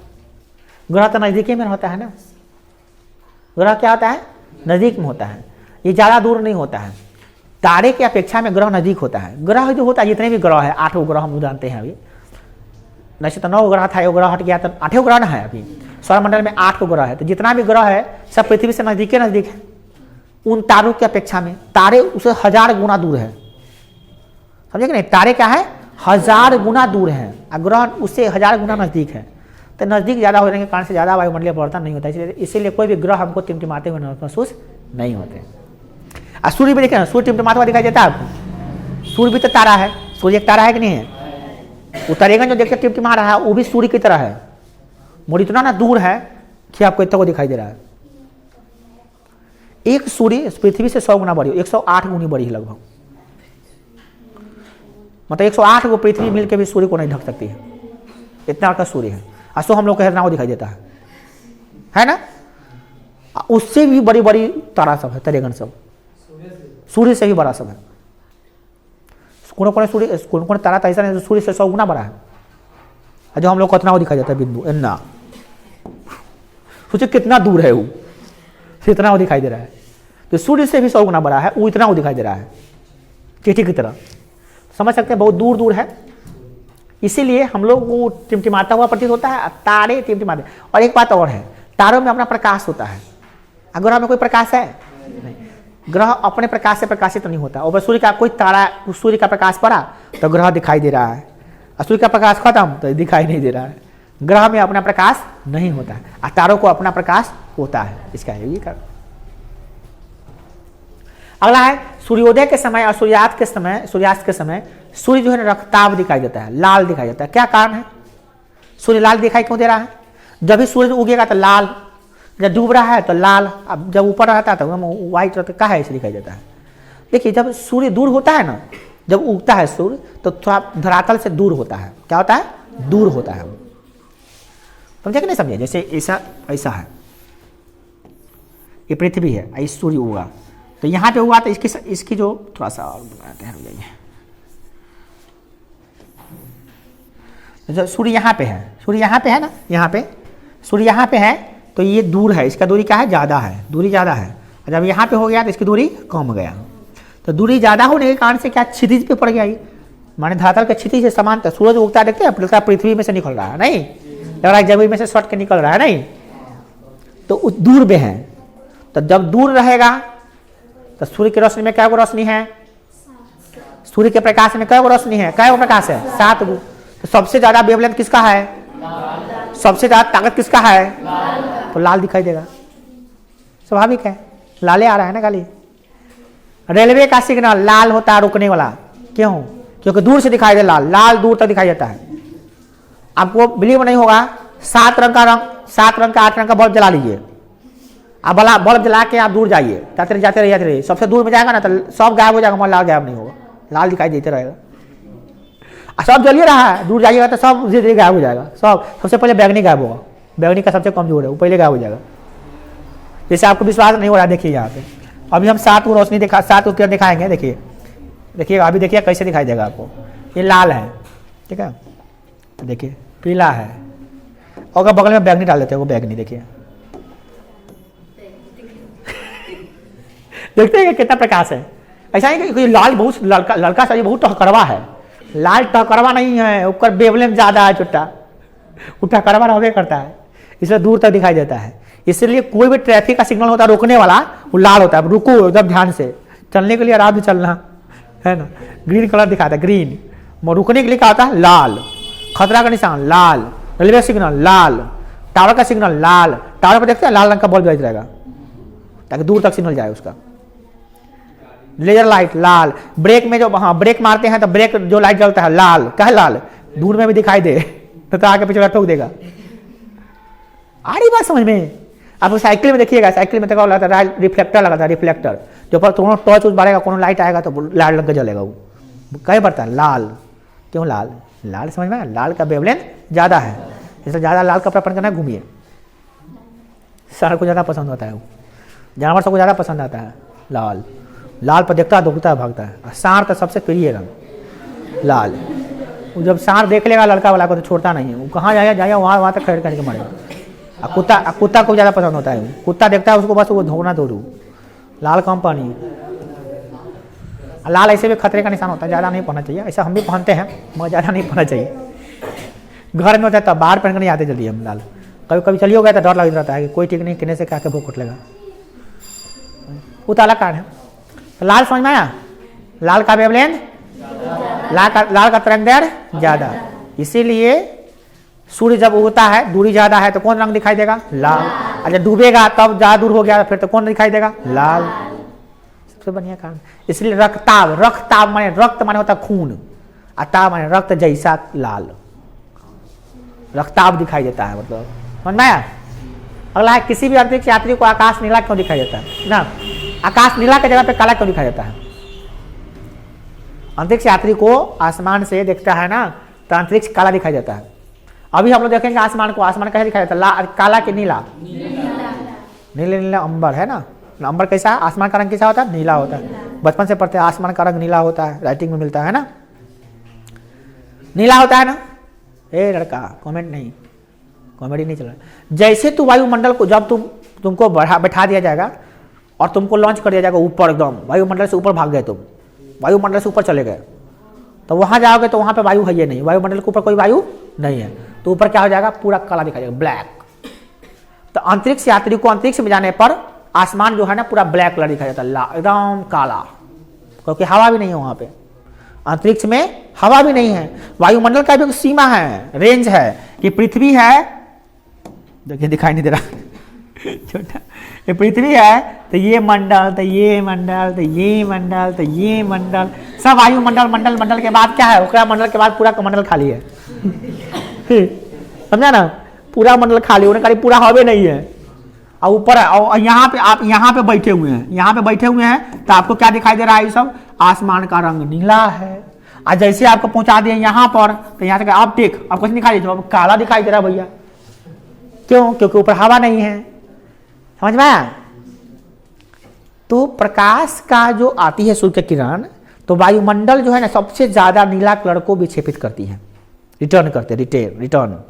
ग्रह तो नजदीकी में होता है ना। ग्रह क्या होता है, नजदीक में होता है, ये ज़्यादा दूर नहीं होता है। तारे की अपेक्षा में ग्रह नजदीक होता है। ग्रह जो होता है, जितने भी ग्रह है, 8 ग्रह हम जानते हैं अभी, वैसे तो 9 ग्रह था, 1 ग्रह हट गया, तो 8 ग्रह ना है अभी। सौरमंडल में 8 ग्रह है, तो जितना भी ग्रह है सब पृथ्वी से नजदीक है। उन तारों की अपेक्षा में तारे उसे 1000 गुना दूर है, समझे कि नहीं। तारे क्या है, 1000 गुना दूर है, और ग्रह उससे 1000 गुना नजदीक है। तो नजदीक ज़्यादा होने के कारण से ज़्यादा वायुमंडलीय परिवर्तन नहीं होता है, इसीलिए कोई भी ग्रह हमको टिमटिमाते हुए महसूस नहीं होते। और सूर्य भी देखें ना, सूर्य टिमटिमाता हुआ दिखाई देता है आपको। सूर्य भी तो तारा है, सूर्य एक तारा है कि नहीं है। उतरेगा जो देखते टिमटिमा रहा है वो भी सूर्य की तरह है, मोड़ इतना ना दूर है कि आपको इतना को दिखाई दे रहा है। एक सूर्य पृथ्वी से 100 गुना बड़ी, 108 गुनी बड़ी है लगभग, मतलब 108 को पृथ्वी मिलकर भी सूर्य को नहीं ढक सकती है, इतना का सूर्य है। असो हम लोग को को दिखाई देता है ना। उससे भी बड़ी बड़ी तारा सब है, तरेगन सब सूर्य से भी बड़ा सब है। कौन तारा तो ऐसा नहीं सूर्य से 100 गुना बड़ा है, जो हम लोग को इतना दिखाई देता है, बिंदु इतना। सोचिए कितना दूर है वो, इतना वो दिखाई दे रहा है। तो सूर्य से भी 100 गुना बड़ा है, वो इतना वो दिखाई दे रहा है चींटी की तरह, समझ सकते हैं, बहुत दूर दूर है, इसीलिए हम लोग को टिमटिमाता हुआ प्रतीत होता है, तारे टिमटिमाते। और एक बात और है, तारों में अपना प्रकाश होता है, ग्रह में कोई प्रकाश है नहीं, ग्रह अपने प्रकाश से प्रकाशित नहीं होता। और सूर्य का कोई तारा, सूर्य का प्रकाश पड़ा तो ग्रह दिखाई दे रहा है, और सूर्य का प्रकाश खत्म तो दिखाई नहीं दे रहा है। ग्रह में अपना प्रकाश नहीं होता है, और तारों को अपना प्रकाश होता है, इसका यही कारण। अगला है सूर्योदय के समय और सूर्यास्त के समय सूर्य जो है ना रक्ताभ दिखाई देता है, लाल दिखाई देता है। क्या कारण है? सूर्य लाल दिखाई क्यों दे रहा है? जब भी सूर्य उगेगा तो लाल, जब डूब रहा है तो लाल, अब जब ऊपर रहता है तो व्हाइट रहता है, क्या है इसे दिखाई देता है। देखिए जब सूर्य दूर होता है ना, जब उगता है सूर्य तो थोड़ा धरातल से दूर होता है, क्या होता है? दूर होता है। समझे कि नहीं समझे? जैसे ऐसा ऐसा है, ये पृथ्वी है, इस सूर्य उगा तो यहाँ पे हुआ तो इसकी जो थोड़ा सा और बनाते हैं, जब सूर्य यहाँ पे है, सूर्य यहाँ पे है ना, यहाँ पे सूर्य यहाँ पे है तो ये दूर है, इसका दूरी क्या है? ज़्यादा है, दूरी ज़्यादा है। और जब यहाँ पे हो गया तो इसकी दूरी कम हो गया, तो दूरी ज़्यादा होने के कारण से क्या क्षितिज पे पड़ गया, ये माने धरातल के क्षितिज से समांतर सूरज उगता देखते हैं, पृथ्वी में से निकल रहा है, नहीं लग रहा है जमीन में से सट के निकल रहा है, नहीं तो उस दूर में है। तो जब दूर रहेगा तो सूर्य की रोशनी में क्या गो रोशनी है? सूर्य के प्रकाश में क्या गो रोशनी है? क्या गो प्रकाश है? 7 गो। तो सबसे ज्यादा वेवलेंथ किसका है? सबसे ज्यादा ताकत किसका है? तो लाल दिखाई देगा, स्वाभाविक है, लाले आ रहा है ना खाली। रेलवे का सिग्नल लाल होता है रुकने वाला, क्यों? क्योंकि दूर से दिखाई दे लाल, लाल दूर तक दिखाई देता है। आपको बिलीव नहीं होगा, 7 रंग का 8 रंग का बल्ब जला लीजिए, आप बल्ब जला के आप दूर जाइए, जाते रहिए, सबसे दूर में जाएगा ना तो सब गायब हो जाएगा, मगर लाल गायब नहीं होगा, लाल दिखाई देते रहेगा। सब जलिए रहा है, दूर जाइएगा तो सब धीरे धीरे गायब हो जाएगा, सब। सबसे पहले बैगनी गायब होगा, बैगनी का सबसे कमजोर है, वो पहले गायब हो जाएगा। जैसे आपको विश्वास नहीं हो रहा, देखिए यहाँ पे अभी हम 7 को रोशनी 7 किरण दिखाएंगे, देखिएगा अभी, देखिए कैसे दिखाई देगा आपको। ये लाल है, ठीक है, देखिए पीला है, और बगल में बैगनी डाल देते हैं, वो बैगनी देखिए देखते हैं कितना प्रकाश है। ऐसा ही कि लाल बहुत लड़का सा, ये बहुत टहकरवा है, लाल टहकरवा नहीं है, ऊपर वेवलेंथ ज्यादा है, छोटा वो टहकरवा रहबे करता है, इसलिए दूर तक दिखाई देता है। इसलिए कोई भी ट्रैफिक का सिग्नल होता है रोकने वाला, वो लाल होता है, रुको एकदम ध्यान से, चलने के लिए आराम से चलना है ना, ग्रीन कलर दिखाता है, ग्रीन। रुकने के लिए क्या होता है? लाल। खतरा का निशान लाल, रेलवे सिग्नल लाल, टावर का सिग्नल लाल, टावर पर देखते हैं लाल रंग का बल्ब जल जाएगा ताकि दूर तक सिग्नल जाए उसका। लेजर लाइट लाल, ब्रेक में जो ब्रेक मारते हैं तो ब्रेक जो लाइट जलता है लाल, क्या है? लाल, दूर में भी दिखाई दे तो आगे पीछे ठोक देगा। आ रही बात समझ में? आप साइकिल में देखिएगा, साइकिल में तो रिफ्लेक्टर लगा था, रिफ्लेक्टर जो पर दोनों टॉर्च बारेगा, कोनो लाइट आएगा तो लाल रंग का जलेगा, वो कहीं पड़ता है लाल। क्यों लाल? लाल समझ में, लाल का वेवलेंथ ज्यादा है, इसलिए ज्यादा लाल कपड़ा पहन करना घूमिए। सार को ज्यादा पसंद होता है, वो जानवर सबको ज्यादा पसंद आता है लाल। लाल पर देखता है, दौड़ता है, भागता है। सांड तो सबसे प्रिय रंग लाल, वो जब सांड देख लेगा लड़का वाला को तो छोड़ता नहीं है, वो कहाँ जाएगा वहाँ तक खड़े करके मारेगा। कुत्ता को ज़्यादा पसंद होता है, कुत्ता देखता है उसको बस वो धोना दौड़ू। लाल कम पानी, लाल ऐसे भी खतरे का निशान होता है, ज़्यादा नहीं पहनना चाहिए। ऐसा हम भी पहनते हैं मगर ज़्यादा नहीं पहनना चाहिए। घर में होता है तब, बाहर पहन कर नहीं आते जल्दी हम लाल। कभी कभी चलिए हो गया तो डर लग जाता है कि कोई ठीक नहीं, किने से क्या के भूख उठलेगा, वो ताला कार्ड है। तो लाल समझ में आया? लाल का वेवलेंथ, लाल का तरंगदैर्घ्य ज्यादा, इसीलिए सूर्य जब उगता है दूरी ज्यादा है तो कौन रंग दिखाई देगा? लाल। अच्छा डूबेगा तब ज्यादा दूर हो गया फिर तो कौन दिखाई देगा? लाल। सबसे बढ़िया कारण। इसलिए रक्ताभ माने रक्त माने होता खून, अताभ माने रक्त जैसा लाल, रक्ताभ दिखाई देता है, मतलब समझ में आया? अगला है किसी भी अंतरिक्ष यात्री को आकाश नीला क्यों दिखाई देता है ना? आकाश नीला की जगह पे काला क्यों दिखाई देता है? अंतरिक्ष यात्री को आसमान से देखता है ना तो अंतरिक्ष काला दिखाई देता है। अभी हम लोग देखेंगे आसमान को, आसमान कैसे दिखाई देता है? काला कि नीला? नीला अंबर है ना, अंबर कैसा है? आसमान का रंग कैसा होता है? नीला होता है। बचपन से पढ़ते हैं आसमान का रंग नीला होता है, राइटिंग में मिलता है ना, नीला होता है ना। ए लड़का कमेंट नहीं, कॉमेडी नहीं चल रहा। जैसे तू वायुमंडल को जब तुमको बैठा दिया जाएगा और तुमको लॉन्च कर दिया जाएगा ऊपर, एकदम वायुमंडल से ऊपर भाग गए तुम, वायुमंडल से ऊपर चले गए, तो वहां जाओगे तो वहां पे वायु है ही नहीं, वायुमंडल के ऊपर कोई वायु नहीं है, तो ऊपर क्या हो जाएगा, पूरा काला दिखाई देगा, ब्लैक। तो अंतरिक्ष यात्री को अंतरिक्ष में जाने पर आसमान जो है ना पूरा ब्लैक कलर दिखाई देता है, एकदम काला, क्योंकि हवा भी नहीं है वहां पे, अंतरिक्ष में हवा भी नहीं है। वायुमंडल का भी सीमा है, रेंज है, कि पृथ्वी है, देखिए दिखाई नहीं दे रहा छोटा, ये पृथ्वी है तो ये मंडल, तो ये मंडल, तो ये मंडल, तो ये मंडल, सब वायुमंडल, मंडल, मंडल के बाद क्या है, उसका मंडल के बाद पूरा मंडल खाली है समझा ना, पूरा मंडल खाली, उन्हें खाली पूरा हवे नहीं है, और ऊपर है, और यहाँ पे आप यहाँ पे बैठे हुए हैं, यहाँ पे बैठे हुए हैं, तो आपको क्या दिखाई दे रहा है, ये सब आसमान का रंग नीला है। और जैसे आपको पहुंचा दिए यहाँ पर, तो यहाँ से आप टेक, आप कुछ नहीं दिखाई दे, काला दिखाई दे रहा भैया, क्यों, क्योंकि ऊपर हवा नहीं है, समझ में आया। तो प्रकाश का जो आती है सूर्य की किरण, तो वायुमंडल जो है ना सबसे ज्यादा नीला कलर को विक्षेपित करती है, रिटर्न करते, रिटर्न,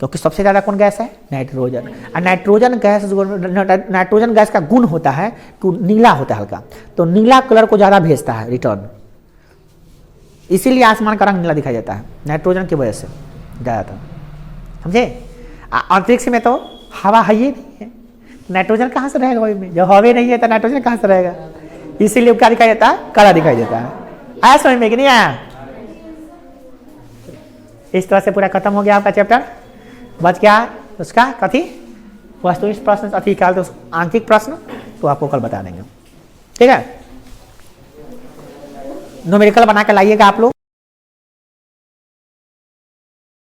क्योंकि सबसे ज्यादा कौन गैस है, नाइट्रोजन। और नाइट्रोजन गैस का गुण होता है कि नीला होता है हल्का, तो नीला कलर को ज्यादा भेजता है रिटर्न, इसीलिए आसमान का रंग नीला दिखाई देता है, नाइट्रोजन की वजह से ज्यादातर, समझे। अंतरिक्ष में तो हवा है ही नहीं है, नाइट्रोजन कहाँ से रहेगा, में जब हवा नहीं है तो नाइट्रोजन कहाँ से रहेगा, इसीलिए क्या दिखाई देता है, काला दिखाई देता है। आया समझ में कि नहीं आया। इस तरह से पूरा खत्म हो गया आपका चैप्टर, बच गया उसका कथी, वस्तुनिष्ठ प्रश्न, अति काल तो आंतरिक प्रश्न, तो आपको कल बता देंगे, ठीक है। न्यूमेरिकल बना के लाइएगा आप लोग।